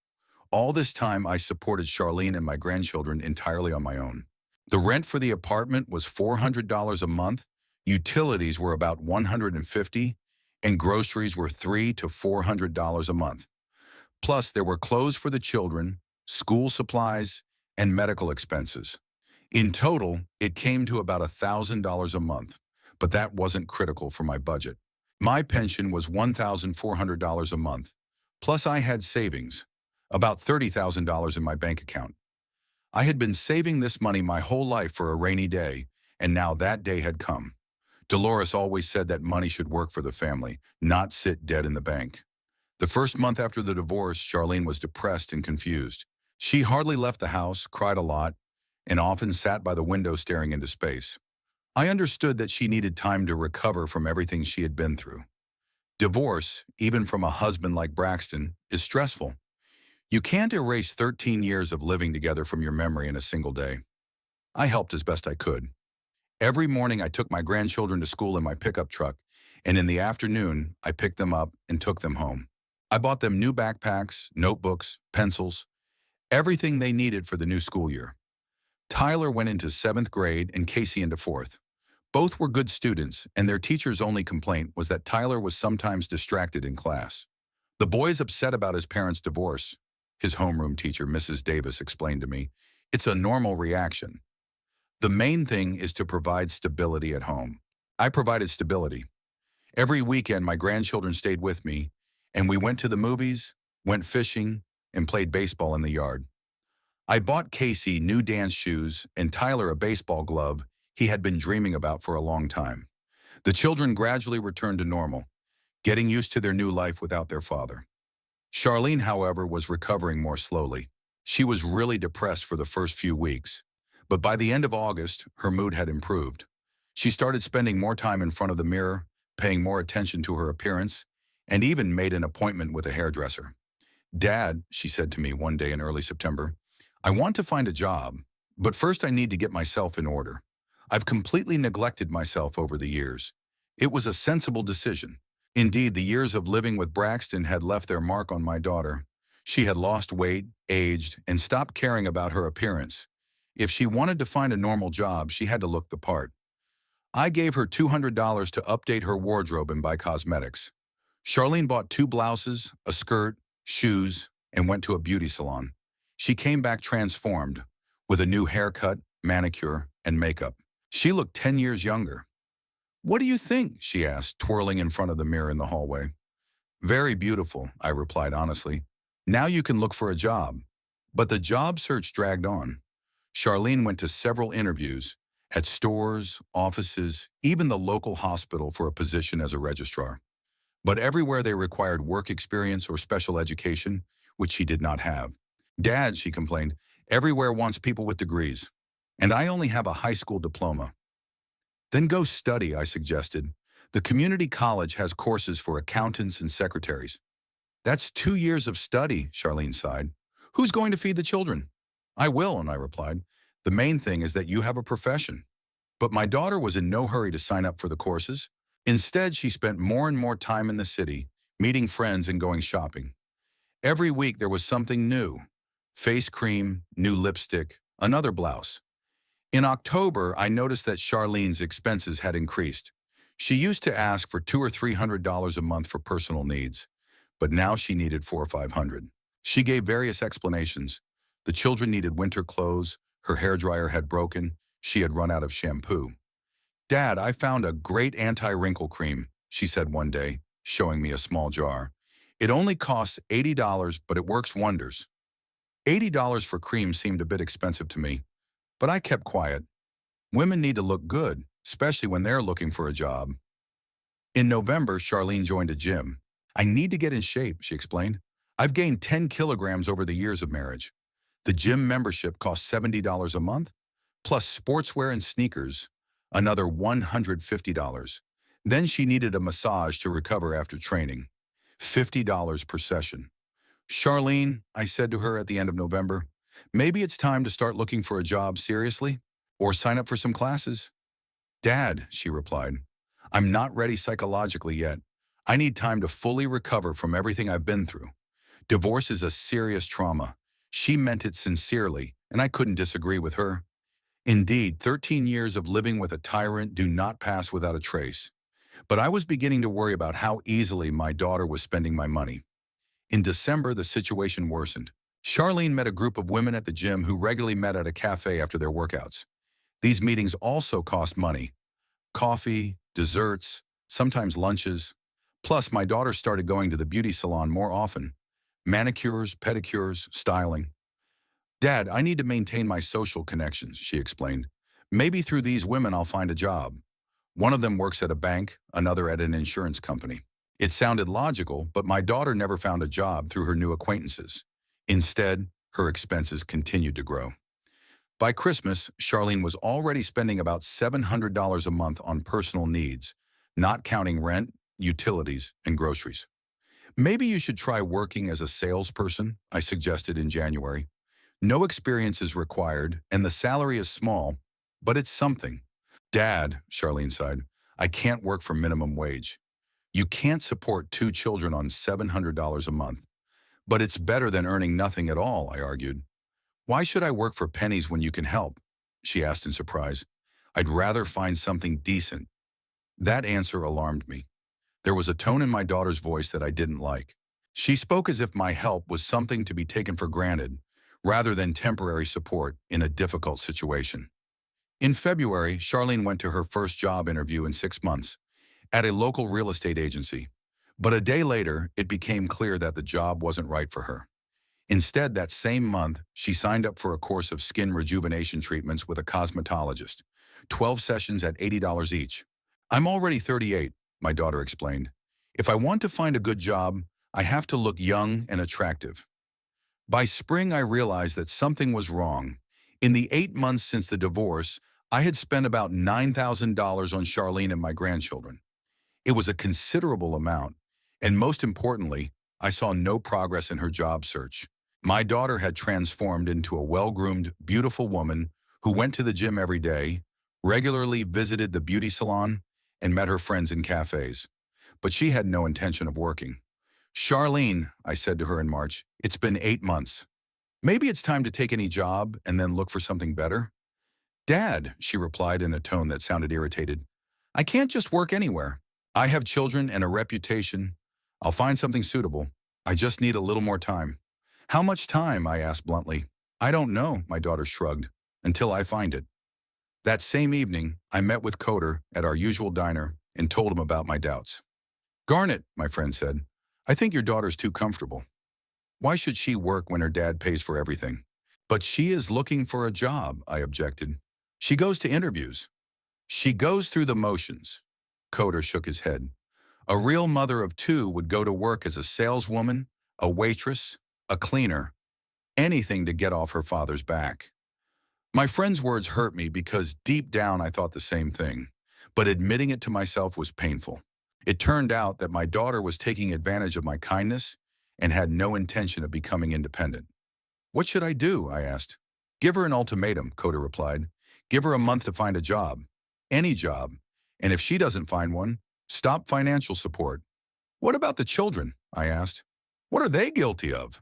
All this time, I supported Charlene and my grandchildren entirely on my own. The rent for the apartment was $400 a month, utilities were about $150, and groceries were $300 to $400 a month. Plus, there were clothes for the children, school supplies, and medical expenses. In total, it came to about $1,000 a month, but that wasn't critical for my budget. My pension was $1,400 a month, plus I had savings, about $30,000 in my bank account. I had been saving this money my whole life for a rainy day, and now that day had come. Dolores always said that money should work for the family, not sit dead in the bank. The first month after the divorce, Charlene was depressed and confused. She hardly left the house, cried a lot, and often sat by the window staring into space. I understood that she needed time to recover from everything she had been through. Divorce, even from a husband like Braxton, is stressful. You can't erase 13 years of living together from your memory in a single day. I helped as best I could. Every morning I took my grandchildren to school in my pickup truck, and in the afternoon I picked them up and took them home. I bought them new backpacks, notebooks, pencils, everything they needed for the new school year. Tyler went into 7th grade and Casey into 4th. Both were good students, and their teacher's only complaint was that Tyler was sometimes distracted in class. The boy's upset about his parents' divorce. His homeroom teacher, Mrs. Davis, explained to me, "It's a normal reaction. The main thing is to provide stability at home." I provided stability. Every weekend, my grandchildren stayed with me, and we went to the movies, went fishing, and played baseball in the yard. I bought Casey new dance shoes and Tyler a baseball glove he had been dreaming about for a long time. The children gradually returned to normal, getting used to their new life without their father. Charlene, however, was recovering more slowly. She was really depressed for the first few weeks, but by the end of August, her mood had improved. She started spending more time in front of the mirror, paying more attention to her appearance, and even made an appointment with a hairdresser. "Dad," she said to me one day in early September, "I want to find a job, but first I need to get myself in order. I've completely neglected myself over the years." It was a sensible decision. Indeed, the years of living with Braxton had left their mark on my daughter. She had lost weight, aged, and stopped caring about her appearance. If she wanted to find a normal job, she had to look the part. I gave her $200 to update her wardrobe and buy cosmetics. Charlene bought 2 blouses, a skirt, shoes, and went to a beauty salon. She came back transformed, with a new haircut, manicure, and makeup. She looked 10 years younger. "What do you think?" she asked, twirling in front of the mirror in the hallway. "Very beautiful," I replied honestly. "Now you can look for a job." But the job search dragged on. Charlene went to several interviews, at stores, offices, even the local hospital for a position as a registrar. But everywhere they required work experience or special education, which she did not have. "Dad," she complained, "everywhere wants people with degrees, and I only have a high school diploma." "Then go study," I suggested. "The community college has courses for accountants and secretaries." "That's 2 years of study," Charlene sighed. "Who's going to feed the children?" "I will," and I replied. "The main thing is that you have a profession." But my daughter was in no hurry to sign up for the courses. Instead, she spent more and more time in the city, meeting friends and going shopping. Every week there was something new. Face cream, new lipstick, another blouse. In October, I noticed that Charlene's expenses had increased. She used to ask for $200 or $300 a month for personal needs, but now she needed $400 or $500. She gave various explanations. The children needed winter clothes, her hairdryer had broken, she had run out of shampoo. "Dad, I found a great anti-wrinkle cream," she said one day, showing me a small jar. "It only costs $80, but it works wonders." $80 for cream seemed a bit expensive to me, but I kept quiet. Women need to look good, especially when they're looking for a job. In November, Charlene joined a gym. "I need to get in shape," she explained. "I've gained 10 kilograms over the years of marriage." The gym membership cost $70 a month, plus sportswear and sneakers, another $150. Then she needed a massage to recover after training, $50 per session. "Charlene," I said to her at the end of November, "maybe it's time to start looking for a job seriously, or sign up for some classes." "Dad," she replied, "I'm not ready psychologically yet. I need time to fully recover from everything I've been through. Divorce is a serious trauma." She meant it sincerely, and I couldn't disagree with her. Indeed, 13 years of living with a tyrant do not pass without a trace. But I was beginning to worry about how easily my daughter was spending my money. In December, the situation worsened. Charlene met a group of women at the gym who regularly met at a cafe after their workouts. These meetings also cost money. Coffee, desserts, sometimes lunches. Plus, my daughter started going to the beauty salon more often. Manicures, pedicures, styling. Dad, I need to maintain my social connections, she explained. Maybe through these women I'll find a job. One of them works at a bank, another at an insurance company. It sounded logical, but my daughter never found a job through her new acquaintances. Instead, her expenses continued to grow. By Christmas, Charlene was already spending about $700 a month on personal needs, not counting rent, utilities, and groceries. Maybe you should try working as a salesperson, I suggested in January. No experience is required, and the salary is small, but it's something. Dad, Charlene sighed, I can't work for minimum wage. You can't support two children on $700 a month. But it's better than earning nothing at all, I argued. Why should I work for pennies when you can help? She asked in surprise. I'd rather find something decent. That answer alarmed me. There was a tone in my daughter's voice that I didn't like. She spoke as if my help was something to be taken for granted, rather than temporary support in a difficult situation. In February, Charlene went to her first job interview in 6 months, at a local real estate agency. But a day later, it became clear that the job wasn't right for her. Instead, that same month, she signed up for a course of skin rejuvenation treatments with a cosmetologist, 12 sessions at $80 each. I'm already 38, my daughter explained. If I want to find a good job, I have to look young and attractive. By spring, I realized that something was wrong. In the 8 months since the divorce, I had spent about $9,000 on Charlene and my grandchildren. It was a considerable amount, and most importantly, I saw no progress in her job search. My daughter had transformed into a well-groomed, beautiful woman who went to the gym every day, regularly visited the beauty salon, and met her friends in cafes. But she had no intention of working. Charlene, I said to her in March, it's been 8 months. Maybe it's time to take any job and then look for something better. Dad, she replied in a tone that sounded irritated, I can't just work anywhere. I have children and a reputation. I'll find something suitable. I just need a little more time. How much time? I asked bluntly. I don't know, my daughter shrugged, until I find it. That same evening, I met with Coder at our usual diner and told him about my doubts. Garnet, my friend said, I think your daughter's too comfortable. Why should she work when her dad pays for everything? But she is looking for a job, I objected. She goes to interviews. She goes through the motions. Coder shook his head. A real mother of two would go to work as a saleswoman, a waitress, a cleaner, anything to get off her father's back. My friend's words hurt me because deep down I thought the same thing, but admitting it to myself was painful. It turned out that my daughter was taking advantage of my kindness and had no intention of becoming independent. What should I do? I asked. Give her an ultimatum, Coder replied. Give her a month to find a job, any job, and if she doesn't find one, stop financial support. What about the children? I asked. What are they guilty of?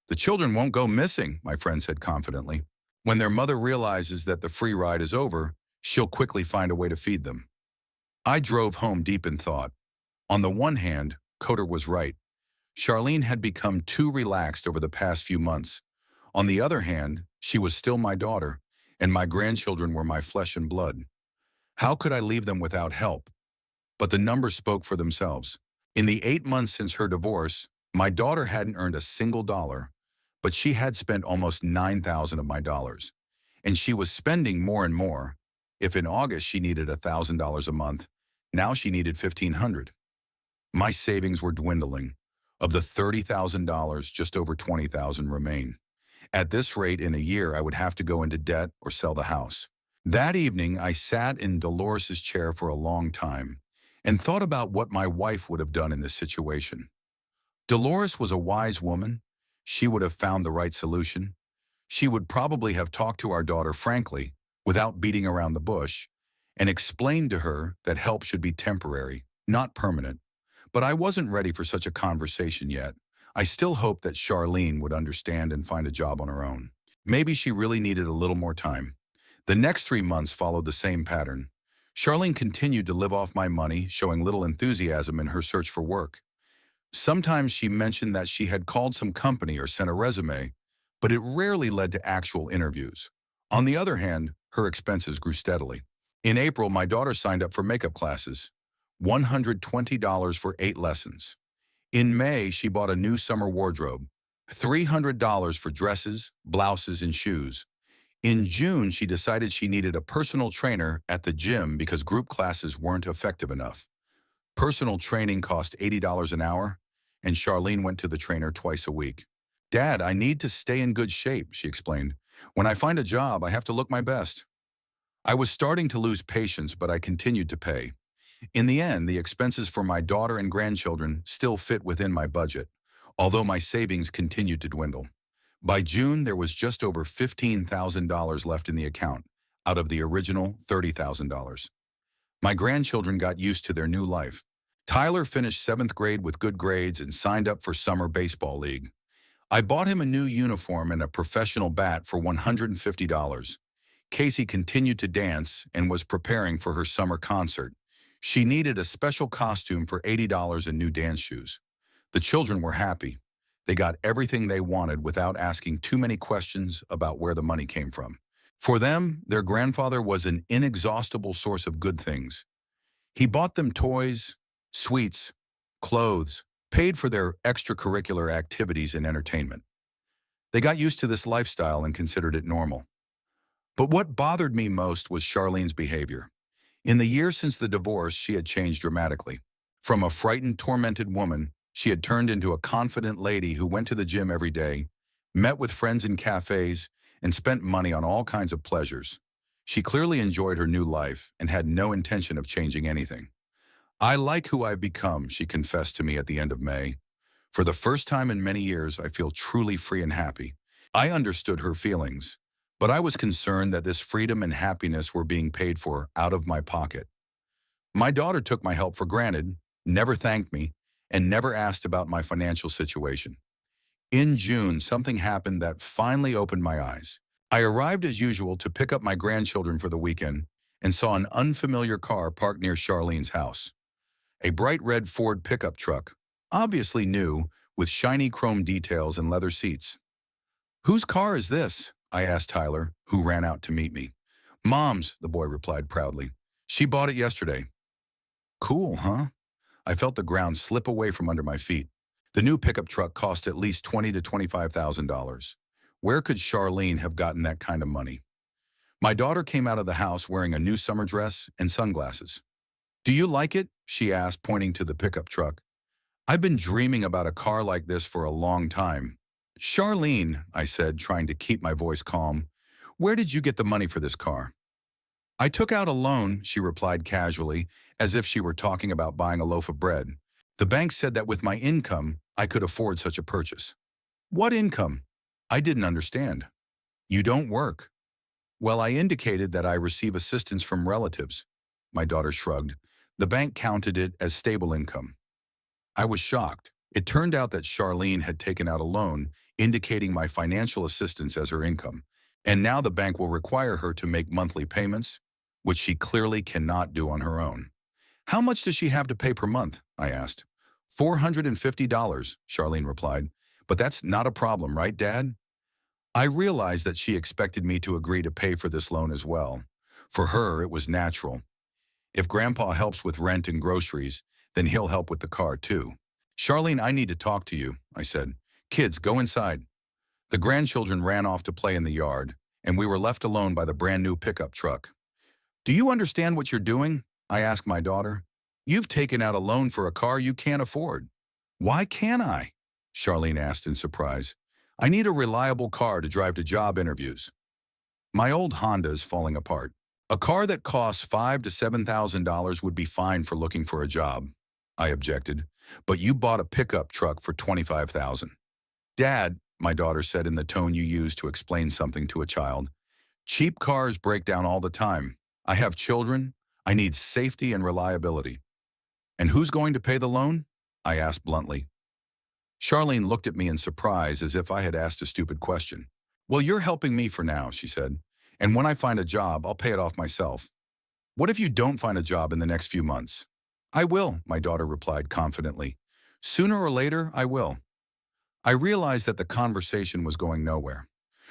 The children won't go missing, my friend said confidently. When their mother realizes that the free ride is over, she'll quickly find a way to feed them. I drove home deep in thought. On the one hand, Coder was right. Charlene had become too relaxed over the past few months. On the other hand, she was still my daughter, and my grandchildren were my flesh and blood. How could I leave them without help? But the numbers spoke for themselves. In the 8 months since her divorce, my daughter hadn't earned a single dollar, but she had spent almost $9,000 of my dollars. And she was spending more and more. If in August she needed $1,000 a month, now she needed $1,500. My savings were dwindling. Of the $30,000, just over $20,000 remain. At this rate, in a year, I would have to go into debt or sell the house. That evening, I sat in Dolores's chair for a long time and thought about what my wife would have done in this situation. Dolores was a wise woman. She would have found the right solution. She would probably have talked to our daughter frankly, without beating around the bush, and explained to her that help should be temporary, not permanent. But I wasn't ready for such a conversation yet. I still hoped that Charlene would understand and find a job on her own. Maybe she really needed a little more time. The next 3 months followed the same pattern. Charlene continued to live off my money, showing little enthusiasm in her search for work. Sometimes she mentioned that she had called some company or sent a resume, but it rarely led to actual interviews. On the other hand, her expenses grew steadily. In April, my daughter signed up for makeup classes, $120 for 8 lessons. In May, she bought a new summer wardrobe, $300 for dresses, blouses, and shoes. In June, she decided she needed a personal trainer at the gym because group classes weren't effective enough. Personal training cost $80 an hour, and Charlene went to the trainer twice a week. "Dad, I need to stay in good shape," she explained. "When I find a job, I have to look my best." I was starting to lose patience, but I continued to pay. In the end, the expenses for my daughter and grandchildren still fit within my budget, although my savings continued to dwindle. By June, there was just over $15,000 left in the account, out of the original $30,000. My grandchildren got used to their new life. Tyler finished 7th grade with good grades and signed up for summer baseball league. I bought him a new uniform and a professional bat for $150. Casey continued to dance and was preparing for her summer concert. She needed a special costume for $80 and new dance shoes. The children were happy. They got everything they wanted without asking too many questions about where the money came from. For them, their grandfather was an inexhaustible source of good things. He bought them toys, sweets, clothes, paid for their extracurricular activities and entertainment. They got used to this lifestyle and considered it normal. But what bothered me most was Charlene's behavior. In the years since the divorce, she had changed dramatically. From a frightened, tormented woman, she had turned into a confident lady who went to the gym every day, met with friends in cafes, and spent money on all kinds of pleasures. She clearly enjoyed her new life and had no intention of changing anything. "I like who I've become," she confessed to me at the end of May. "For the first time in many years, I feel truly free and happy." I understood her feelings, but I was concerned that this freedom and happiness were being paid for out of my pocket. My daughter took my help for granted, never thanked me, and never asked about my financial situation. In June, something happened that finally opened my eyes. I arrived as usual to pick up my grandchildren for the weekend and saw an unfamiliar car parked near Charlene's house. A bright red Ford pickup truck, obviously new, with shiny chrome details and leather seats. "Whose car is this?" I asked Tyler, who ran out to meet me. "Mom's," the boy replied proudly. "She bought it yesterday." "Cool, huh?" I felt the ground slip away from under my feet. The new pickup truck cost at least $20,000 to $25,000. Where could Charlene have gotten that kind of money? My daughter came out of the house wearing a new summer dress and sunglasses. "Do you like it?" she asked, pointing to the pickup truck. "I've been dreaming about a car like this for a long time." "Charlene," I said, trying to keep my voice calm, "where did you get the money for this car?" "I took out a loan," she replied casually, as if she were talking about buying a loaf of bread. "The bank said that with my income, I could afford such a purchase." "What income?" I didn't understand. "You don't work." "Well, I indicated that I receive assistance from relatives." My daughter shrugged. "The bank counted it as stable income." I was shocked. It turned out that Charlene had taken out a loan, indicating my financial assistance as her income. And now the bank will require her to make monthly payments, which she clearly cannot do on her own. "How much does she have to pay per month?" I asked. $450, Charlene replied. "But that's not a problem, right, Dad?" I realized that she expected me to agree to pay for this loan as well. For her, it was natural. If Grandpa helps with rent and groceries, then he'll help with the car too. "Charlene, I need to talk to you," I said. "Kids, go inside." The grandchildren ran off to play in the yard, and we were left alone by the brand new pickup truck. "Do you understand what you're doing?" I asked my daughter. "You've taken out a loan for a car you can't afford." "Why can't I?" Charlene asked in surprise. "I need a reliable car to drive to job interviews." "My old Honda is falling apart. A car that costs $5,000 to $7,000 would be fine for looking for a job," I objected. "But you bought a pickup truck for $25,000. "Dad," my daughter said in the tone you use to explain something to a child, "cheap cars break down all the time. I have children. I need safety and reliability." "And who's going to pay the loan?" I asked bluntly. Charlene looked at me in surprise as if I had asked a stupid question. "Well, you're helping me for now," she said. "And when I find a job, I'll pay it off myself." "What if you don't find a job in the next few months?" "I will," my daughter replied confidently. "Sooner or later, I will." I realized that the conversation was going nowhere.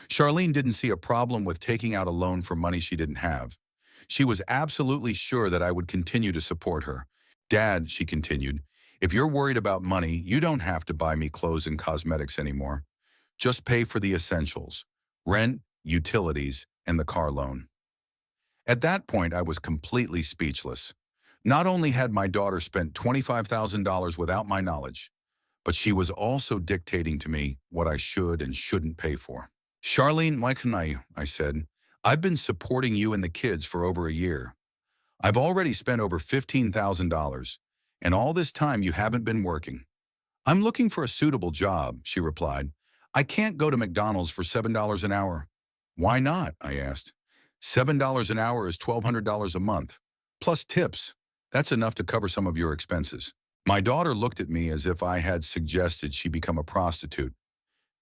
Charlene didn't see a problem with taking out a loan for money she didn't have. She was absolutely sure that I would continue to support her. Dad, she continued, if you're worried about money, you don't have to buy me clothes and cosmetics anymore. Just pay for the essentials, rent, utilities, and the car loan. At that point, I was completely speechless. Not only had my daughter spent $25,000 without my knowledge, but she was also dictating to me what I should and shouldn't pay for. Charlene, I said, I've been supporting you and the kids for over a year. I've already spent over $15,000, and all this time you haven't been working. I'm looking for a suitable job, she replied. I can't go to McDonald's for $7 an hour. Why not? I asked. $7 an hour is $1,200 a month, plus tips. That's enough to cover some of your expenses. My daughter looked at me as if I had suggested she become a prostitute.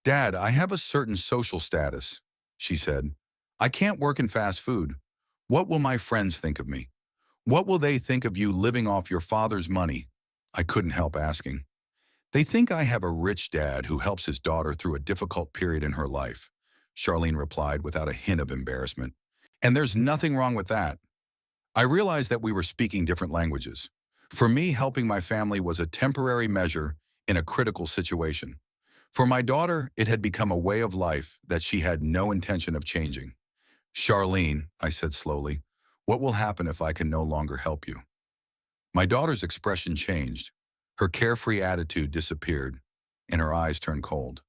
Dad, I have a certain social status, she said. I can't work in fast food. What will my friends think of me? What will they think of you living off your father's money? I couldn't help asking. They think I have a rich dad who helps his daughter through a difficult period in her life, Charlene replied without a hint of embarrassment. And there's nothing wrong with that. I realized that we were speaking different languages. For me, helping my family was a temporary measure in a critical situation. For my daughter, it had become a way of life that she had no intention of changing. Charlene, I said slowly, what will happen if I can no longer help you? My daughter's expression changed. Her carefree attitude disappeared, and her eyes turned cold.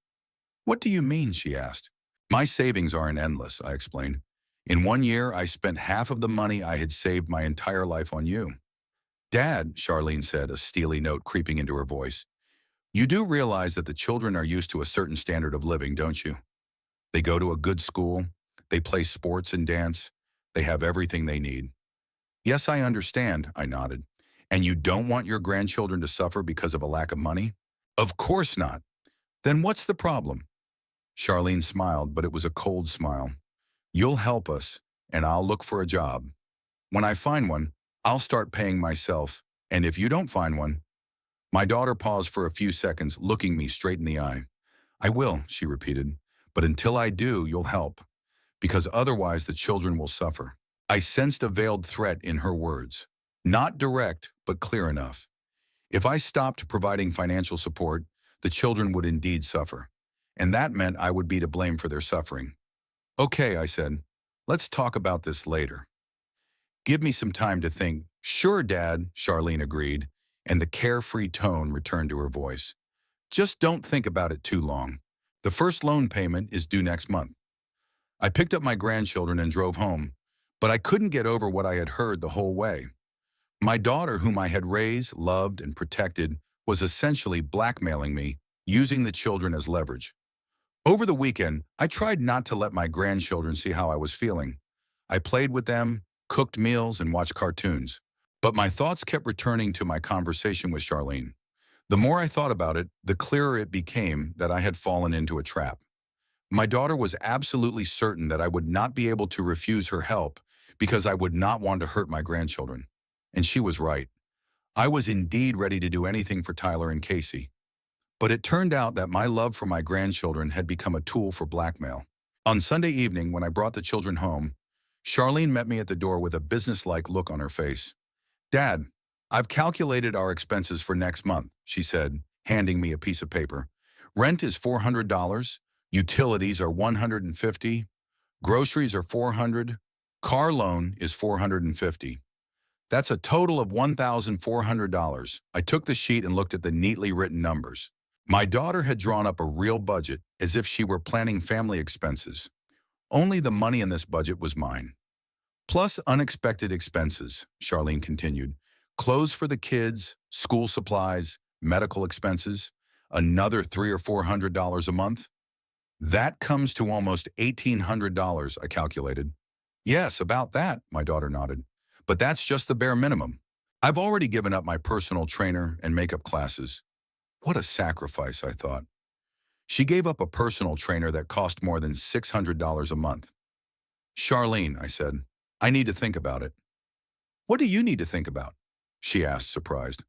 What do you mean? She asked. My savings aren't endless, I explained. In 1 year, I spent half of the money I had saved my entire life on you. Dad, Charlene said, a steely note creeping into her voice, you do realize that the children are used to a certain standard of living, don't you? They go to a good school, they play sports and dance, they have everything they need. Yes, I understand, I nodded. And you don't want your grandchildren to suffer because of a lack of money? Of course not. Then what's the problem? Charlene smiled, but it was a cold smile. You'll help us, and I'll look for a job. When I find one, I'll start paying myself, and if you don't find one. My daughter paused for a few seconds, looking me straight in the eye. I will, she repeated, but until I do, you'll help, because otherwise the children will suffer. I sensed a veiled threat in her words. Not direct, but clear enough. If I stopped providing financial support, the children would indeed suffer, and that meant I would be to blame for their suffering. Okay, I said, let's talk about this later. Give me some time to think. Sure, Dad, Charlene agreed, and the carefree tone returned to her voice. Just don't think about it too long. The first loan payment is due next month. I picked up my grandchildren and drove home, but I couldn't get over what I had heard the whole way. My daughter, whom I had raised, loved, and protected, was essentially blackmailing me, using the children as leverage. Over the weekend, I tried not to let my grandchildren see how I was feeling. I played with them, cooked meals, and watched cartoons. But my thoughts kept returning to my conversation with Charlene. The more I thought about it, the clearer it became that I had fallen into a trap. My daughter was absolutely certain that I would not be able to refuse her help because I would not want to hurt my grandchildren. And she was right. I was indeed ready to do anything for Tyler and Casey. But it turned out that my love for my grandchildren had become a tool for blackmail. On Sunday evening, when I brought the children home, Charlene met me at the door with a businesslike look on her face. Dad, I've calculated our expenses for next month, she said, handing me a piece of paper. Rent is $400, utilities are $150, groceries are $400, car loan is $450. That's a total of $1,400. I took the sheet and looked at the neatly written numbers. My daughter had drawn up a real budget as if she were planning family expenses. Only the money in this budget was mine. Plus unexpected expenses, Charlene continued. Clothes for the kids, school supplies, medical expenses, another $300 or $400 a month. That comes to almost $1,800, I calculated. Yes, about that, my daughter nodded. But that's just the bare minimum. I've already given up my personal trainer and makeup classes. What a sacrifice, I thought. She gave up a personal trainer that cost more than $600 a month. Charlene, I said, I need to think about it. What do you need to think about? She asked, surprised.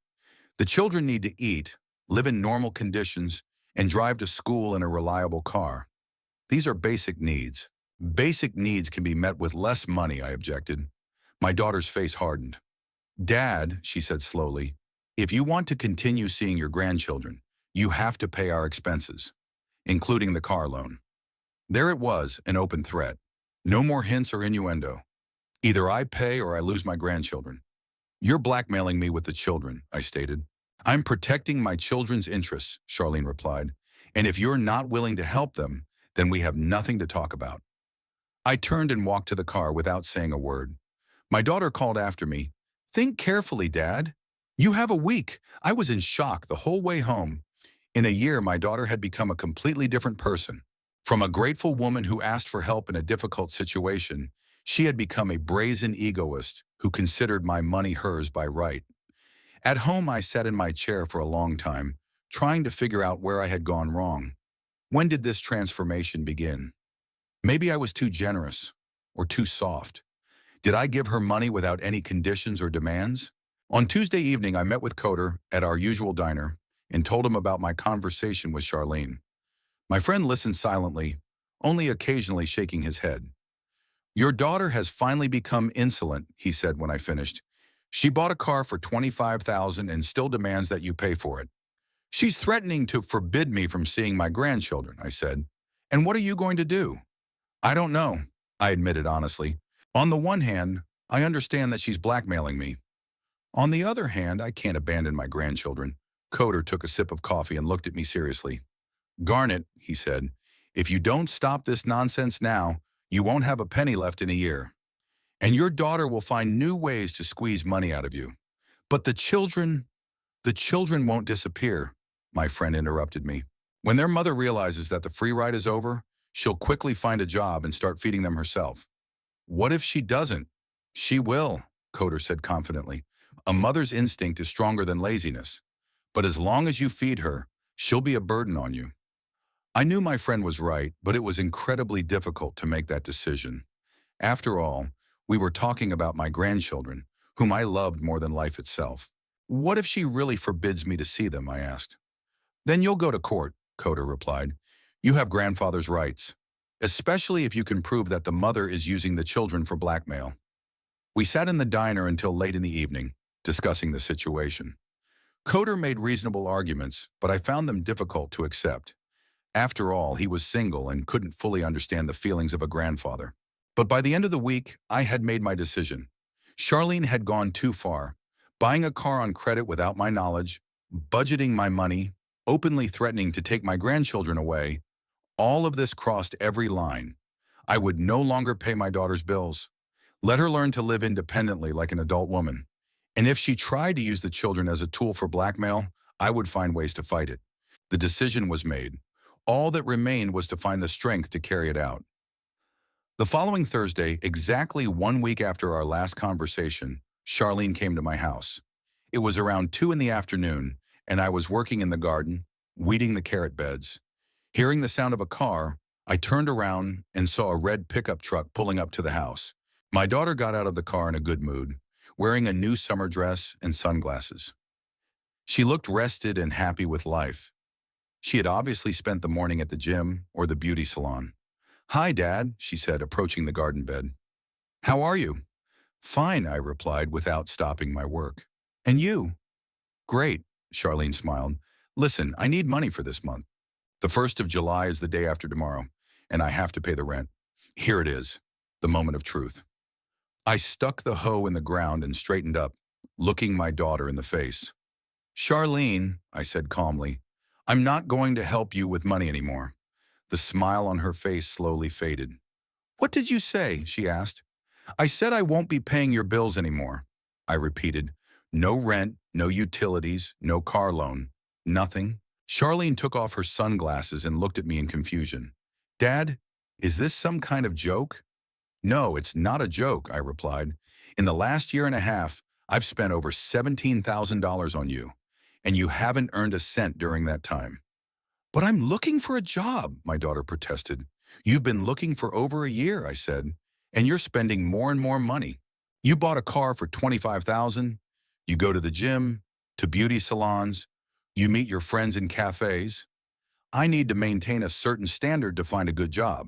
The children need to eat, live in normal conditions, and drive to school in a reliable car. These are basic needs. Basic needs can be met with less money, I objected. My daughter's face hardened. Dad, she said slowly, if you want to continue seeing your grandchildren, you have to pay our expenses, including the car loan. There it was, an open threat. No more hints or innuendo. Either I pay or I lose my grandchildren. You're blackmailing me with the children, I stated. I'm protecting my children's interests, Charlene replied. And if you're not willing to help them, then we have nothing to talk about. I turned and walked to the car without saying a word. My daughter called after me. Think carefully, Dad. You have a week. I was in shock the whole way home. In a year, my daughter had become a completely different person. From a grateful woman who asked for help in a difficult situation, she had become a brazen egoist who considered my money hers by right. At home, I sat in my chair for a long time, trying to figure out where I had gone wrong. When did this transformation begin? Maybe I was too generous or too soft. Did I give her money without any conditions or demands? On Tuesday evening, I met with Coder at our usual diner and told him about my conversation with Charlene. My friend listened silently, only occasionally shaking his head. Your daughter has finally become insolent, he said when I finished. She bought a car for $25,000 and still demands that you pay for it. She's threatening to forbid me from seeing my grandchildren, I said. And what are you going to do? I don't know, I admitted honestly. On the one hand, I understand that she's blackmailing me. On the other hand, I can't abandon my grandchildren. Coder took a sip of coffee and looked at me seriously. Garnet, he said, if you don't stop this nonsense now, you won't have a penny left in a year. And your daughter will find new ways to squeeze money out of you. But the children won't disappear, my friend interrupted me. When their mother realizes that the free ride is over, she'll quickly find a job and start feeding them herself. What if she doesn't? She will, Coder said confidently. A mother's instinct is stronger than laziness. But as long as you feed her, she'll be a burden on you. I knew my friend was right, but it was incredibly difficult to make that decision. After all, we were talking about my grandchildren, whom I loved more than life itself. What if she really forbids me to see them, I asked. Then you'll go to court, Coder replied. You have grandfather's rights, especially if you can prove that the mother is using the children for blackmail. We sat in the diner until late in the evening, discussing the situation. Coder made reasonable arguments, but I found them difficult to accept. After all, he was single and couldn't fully understand the feelings of a grandfather. But by the end of the week, I had made my decision. Charlene had gone too far, buying a car on credit without my knowledge, budgeting my money, openly threatening to take my grandchildren away. All of this crossed every line. I would no longer pay my daughter's bills. Let her learn to live independently like an adult woman. And if she tried to use the children as a tool for blackmail, I would find ways to fight it. The decision was made. All that remained was to find the strength to carry it out. The following Thursday, exactly 1 week after our last conversation, Charlene came to my house. It was around 2 in the afternoon, and I was working in the garden, weeding the carrot beds. Hearing the sound of a car, I turned around and saw a red pickup truck pulling up to the house. My daughter got out of the car in a good mood, wearing a new summer dress and sunglasses. She looked rested and happy with life. She had obviously spent the morning at the gym or the beauty salon. Hi, Dad, she said, approaching the garden bed. How are you? Fine, I replied without stopping my work. And you? Great, Charlene smiled. Listen, I need money for this month. The 1st of July is the day after tomorrow, and I have to pay the rent. Here it is, the moment of truth. I stuck the hoe in the ground and straightened up, looking my daughter in the face. Charlene, I said calmly, I'm not going to help you with money anymore. The smile on her face slowly faded. What did you say? She asked. I said I won't be paying your bills anymore. I repeated. No rent, no utilities, no car loan. Nothing. Charlene took off her sunglasses and looked at me in confusion. Dad, is this some kind of joke? No, it's not a joke, I replied. In the last year and a half, I've spent over $17,000 on you, and you haven't earned a cent during that time. But I'm looking for a job, my daughter protested. You've been looking for over a year, I said, and you're spending more and more money. You bought a car for $25,000. You go to the gym, to beauty salons. You meet your friends in cafes. I need to maintain a certain standard to find a good job.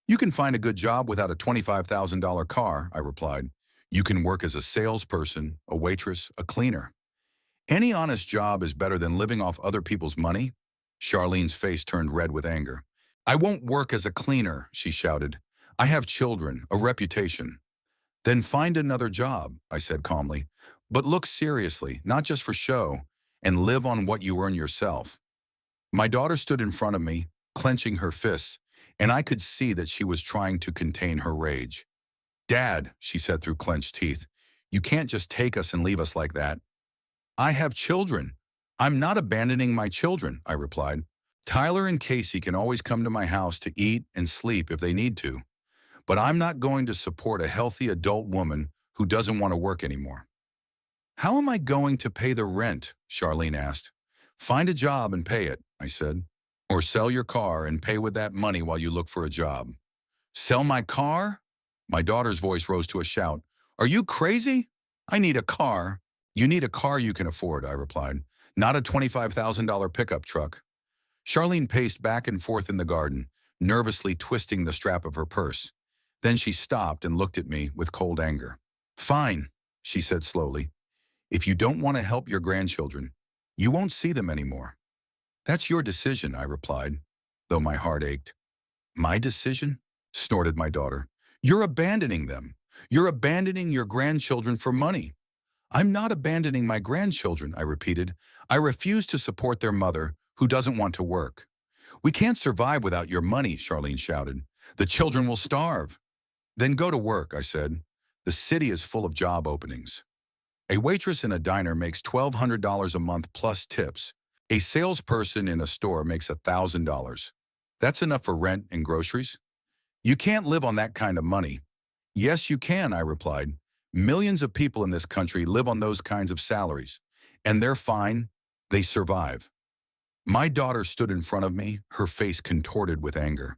You can find a good job without a $25,000 car, I replied. You can work as a salesperson, a waitress, a cleaner. Any honest job is better than living off other people's money. Charlene's face turned red with anger. I won't work as a cleaner, she shouted. I have children, a reputation. Then find another job, I said calmly. But look seriously, not just for show, and live on what you earn yourself. My daughter stood in front of me, clenching her fists, and I could see that she was trying to contain her rage. Dad, she said through clenched teeth, you can't just take us and leave us like that. I have children. I'm not abandoning my children, I replied. Tyler and Casey can always come to my house to eat and sleep if they need to, but I'm not going to support a healthy adult woman who doesn't want to work anymore. How am I going to pay the rent? Charlene asked. Find a job and pay it, I said. Or sell your car and pay with that money while you look for a job. Sell my car? My daughter's voice rose to a shout. Are you crazy? I need a car. You need a car you can afford, I replied, not a $25,000 pickup truck. Charlene paced back and forth in the garden, nervously twisting the strap of her purse. Then she stopped and looked at me with cold anger. Fine, she said slowly. If you don't want to help your grandchildren, you won't see them anymore. That's your decision, I replied, though my heart ached. My decision? Snorted my daughter. You're abandoning them. You're abandoning your grandchildren for money. I'm not abandoning my grandchildren, I repeated. I refuse to support their mother, who doesn't want to work. We can't survive without your money, Charlene shouted. The children will starve. Then go to work, I said. The city is full of job openings. A waitress in a diner makes $1,200 a month plus tips. A salesperson in a store makes $1,000. That's enough for rent and groceries. You can't live on that kind of money. Yes, you can, I replied. Millions of people in this country live on those kinds of salaries, and they're fine. They survive. My daughter stood in front of me, her face contorted with anger.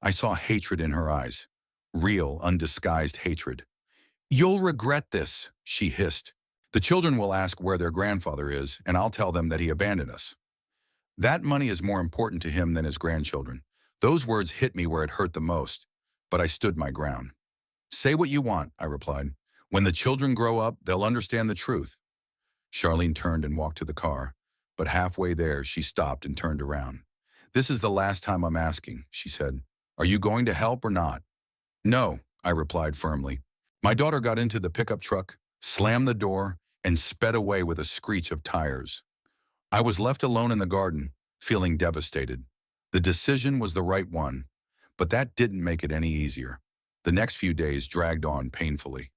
I saw hatred in her eyes, real, undisguised hatred. You'll regret this, she hissed. The children will ask where their grandfather is, and I'll tell them that he abandoned us. That money is more important to him than his grandchildren. Those words hit me where it hurt the most, but I stood my ground. Say what you want, I replied. When the children grow up, they'll understand the truth. Charlene turned and walked to the car, but halfway there, she stopped and turned around. This is the last time I'm asking, she said. Are you going to help or not? No, I replied firmly. My daughter got into the pickup truck, slammed the door, and sped away with a screech of tires. I was left alone in the garden, feeling devastated. The decision was the right one, but that didn't make it any easier. The next few days dragged on painfully.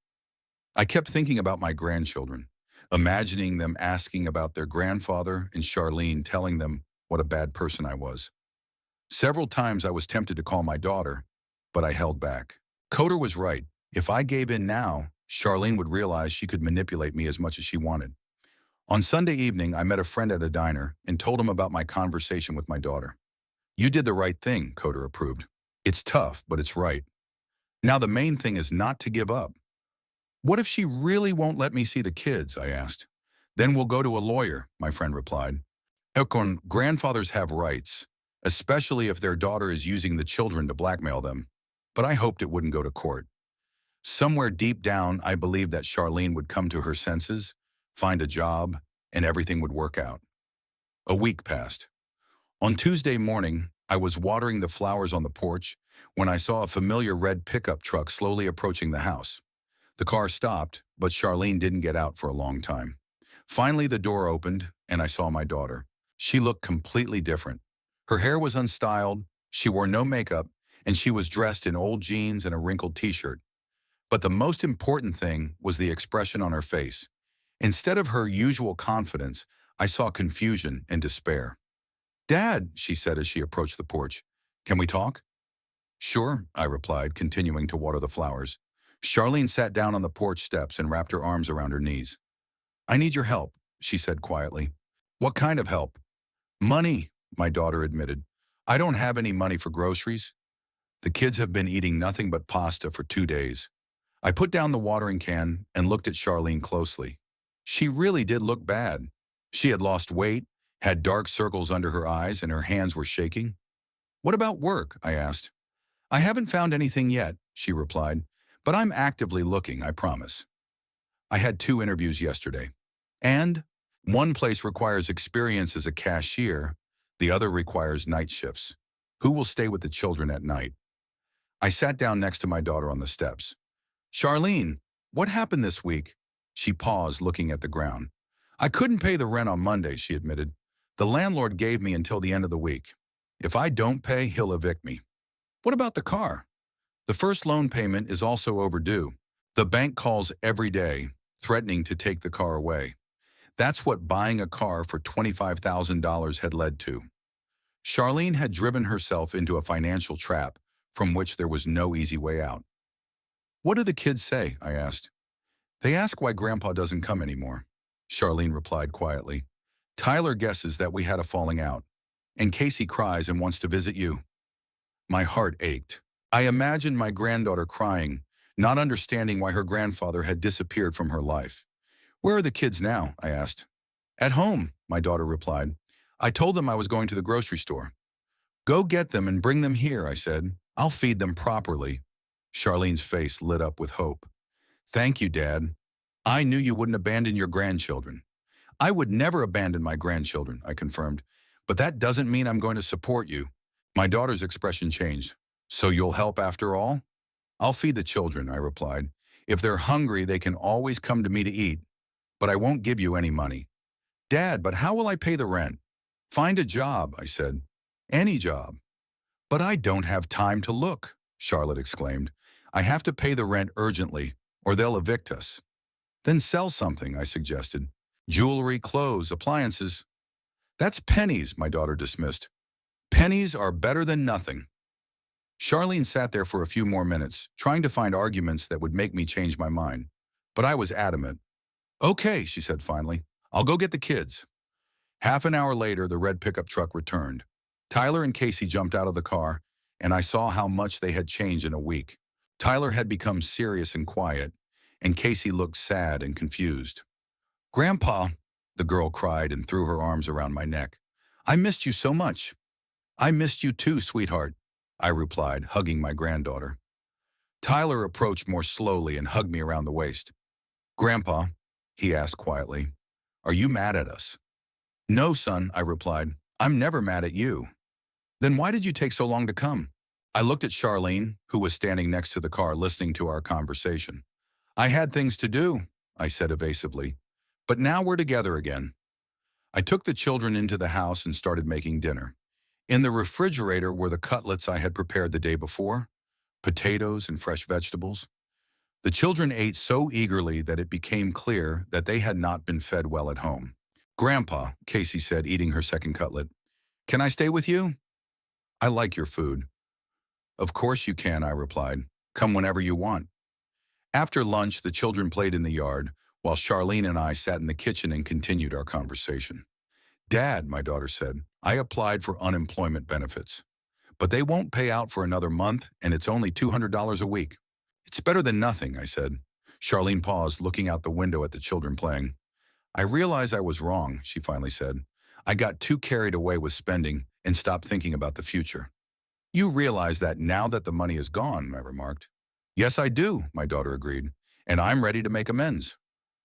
I kept thinking about my grandchildren, imagining them asking about their grandfather and Charlene telling them what a bad person I was. Several times I was tempted to call my daughter, but I held back. Coder was right. If I gave in now, Charlene would realize she could manipulate me as much as she wanted. On Sunday evening, I met a friend at a diner and told him about my conversation with my daughter. You did the right thing, Coder approved. It's tough, but it's right. Now the main thing is not to give up. What if she really won't let me see the kids, I asked. Then we'll go to a lawyer, my friend replied. Ekon, grandfathers have rights, especially if their daughter is using the children to blackmail them. But I hoped it wouldn't go to court. Somewhere deep down, I believed that Charlene would come to her senses, find a job, and everything would work out. A week passed. On Tuesday morning, I was watering the flowers on the porch when I saw a familiar red pickup truck slowly approaching the house. The car stopped, but Charlene didn't get out for a long time. Finally, the door opened, and I saw my daughter. She looked completely different. Her hair was unstyled, she wore no makeup, and she was dressed in old jeans and a wrinkled t-shirt. But the most important thing was the expression on her face. Instead of her usual confidence, I saw confusion and despair. Dad, she said as she approached the porch, can we talk? Sure, I replied, continuing to water the flowers. Charlene sat down on the porch steps and wrapped her arms around her knees. I need your help, she said quietly. What kind of help? Money, my daughter admitted. I don't have any money for groceries. The kids have been eating nothing but pasta for 2 days. I put down the watering can and looked at Charlene closely. She really did look bad. She had lost weight, had dark circles under her eyes and her hands were shaking. What about work? I asked. I haven't found anything yet, she replied, but I'm actively looking, I promise. I had 2 interviews yesterday. And one place requires experience as a cashier, the other requires night shifts. Who will stay with the children at night? I sat down next to my daughter on the steps. Charlene, what happened this week? She paused, looking at the ground. I couldn't pay the rent on Monday, she admitted. The landlord gave me until the end of the week. If I don't pay, he'll evict me. What about the car? The first loan payment is also overdue. The bank calls every day, threatening to take the car away. That's what buying a car for $25,000 had led to. Charlene had driven herself into a financial trap from which there was no easy way out. What do the kids say? I asked. They ask why Grandpa doesn't come anymore. Charlene replied quietly. Tyler guesses that we had a falling out, and Casey cries and wants to visit you. My heart ached. I imagined my granddaughter crying, not understanding why her grandfather had disappeared from her life. Where are the kids now? I asked. At home, my daughter replied. I told them I was going to the grocery store. Go get them and bring them here, I said. I'll feed them properly. Charlene's face lit up with hope. Thank you, Dad. I knew you wouldn't abandon your grandchildren. I would never abandon my grandchildren, I confirmed. But that doesn't mean I'm going to support you. My daughter's expression changed. So you'll help after all? I'll feed the children, I replied. If they're hungry, they can always come to me to eat. But I won't give you any money. Dad, but how will I pay the rent? Find a job, I said. Any job. But I don't have time to look, Charlotte exclaimed. I have to pay the rent urgently, or they'll evict us. Then sell something, I suggested. Jewelry, clothes, appliances. That's pennies, my daughter dismissed. Pennies are better than nothing. Charlene sat there for a few more minutes, trying to find arguments that would make me change my mind. But I was adamant. Okay, she said finally. I'll go get the kids. Half an hour later, the red pickup truck returned. Tyler and Casey jumped out of the car, and I saw how much they had changed in a week. Tyler had become serious and quiet, and Casey looked sad and confused. Grandpa, the girl cried and threw her arms around my neck. I missed you so much. I missed you too, sweetheart, I replied, hugging my granddaughter. Tyler approached more slowly and hugged me around the waist. Grandpa, he asked quietly, are you mad at us? No, son, I replied. I'm never mad at you. Then why did you take so long to come? I looked at Charlene, who was standing next to the car listening to our conversation. I had things to do, I said evasively. But now we're together again. I took the children into the house and started making dinner. In the refrigerator were the cutlets I had prepared the day before, potatoes and fresh vegetables. The children ate so eagerly that it became clear that they had not been fed well at home. Grandpa, Casey said, eating her second cutlet, can I stay with you? I like your food. Of course you can, I replied. Come whenever you want. After lunch, the children played in the yard, while Charlene and I sat in the kitchen and continued our conversation. Dad, my daughter said, I applied for unemployment benefits. But they won't pay out for another month, and it's only $200 a week. It's better than nothing, I said. Charlene paused, looking out the window at the children playing. I realize I was wrong, she finally said. I got too carried away with spending and stopped thinking about the future. You realize that now that the money is gone, I remarked. Yes, I do, my daughter agreed, and I'm ready to make amends.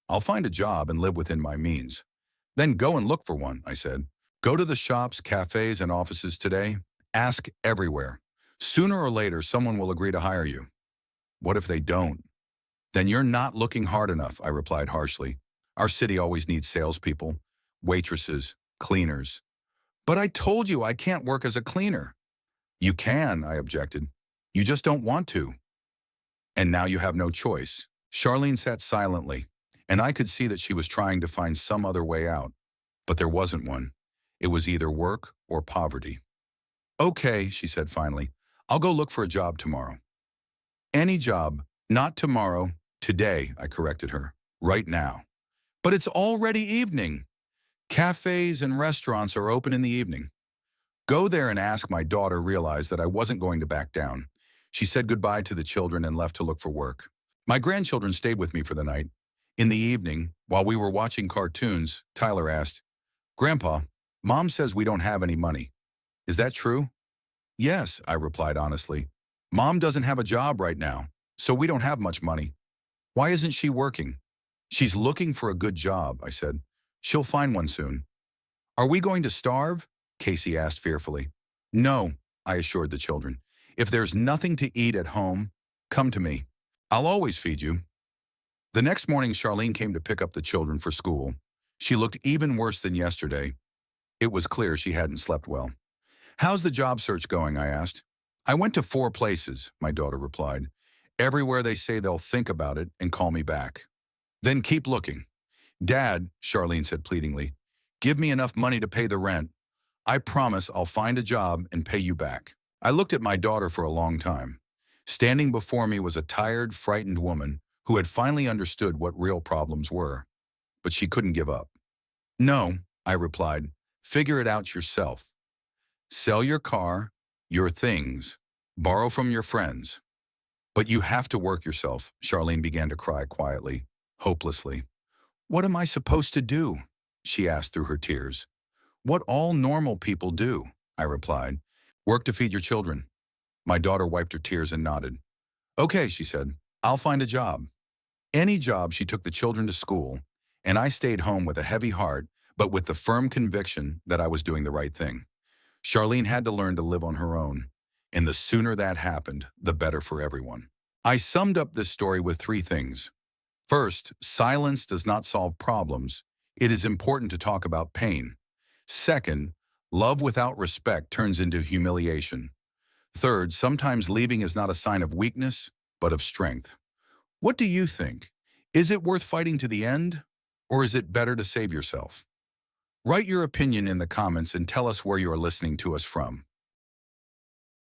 I'll find a job and live within my means. Then go and look for one, I said. Go to the shops, cafes, and offices today. Ask everywhere. Sooner or later, someone will agree to hire you. What if they don't? Then you're not looking hard enough, I replied harshly. Our city always needs salespeople, waitresses, cleaners. But I told you I can't work as a cleaner. You can, I objected. You just don't want to. And now you have no choice. Charlene sat silently, and I could see that she was trying to find some other way out. But there wasn't one. It was either work or poverty. Okay, she said finally. I'll go look for a job tomorrow. Any job, not tomorrow, today, I corrected her. Right now. But it's already evening. Cafes and restaurants are open in the evening. Go there and ask. My daughter realized that I wasn't going to back down. She said goodbye to the children and left to look for work. My grandchildren stayed with me for the night. In the evening, while we were watching cartoons, Tyler asked, Grandpa, Mom says we don't have any money. Is that true? Yes, I replied honestly. Mom doesn't have a job right now, so we don't have much money. Why isn't she working? She's looking for a good job, I said. She'll find one soon. Are we going to starve? Casey asked fearfully. No, I assured the children. If there's nothing to eat at home, come to me. I'll always feed you. The next morning, Charlene came to pick up the children for school. She looked even worse than yesterday. It was clear she hadn't slept well. How's the job search going? I asked. I went to 4 places, my daughter replied. Everywhere they say they'll think about it and call me back. Then keep looking. Dad, Charlene said pleadingly, give me enough money to pay the rent. I promise I'll find a job and pay you back. I looked at my daughter for a long time. Standing before me was a tired, frightened woman who had finally understood what real problems were. But she couldn't give up. No, I replied, figure it out yourself. Sell your car, your things, borrow from your friends. But you have to work yourself, Charlene began to cry quietly, hopelessly. What am I supposed to do? She asked through her tears. What all normal people do, I replied. Work to feed your children. My daughter wiped her tears and nodded. Okay, she said, I'll find a job. Any job. She took the children to school, and I stayed home with a heavy heart, but with the firm conviction that I was doing the right thing. Charlene had to learn to live on her own, and the sooner that happened, the better for everyone. I summed up this story with 3 things. First, silence does not solve problems. It is important to talk about pain. Second, love without respect turns into humiliation. Third, sometimes leaving is not a sign of weakness, but of strength. What do you think? Is it worth fighting to the end, or is it better to save yourself? Write your opinion in the comments and tell us where you are listening to us from.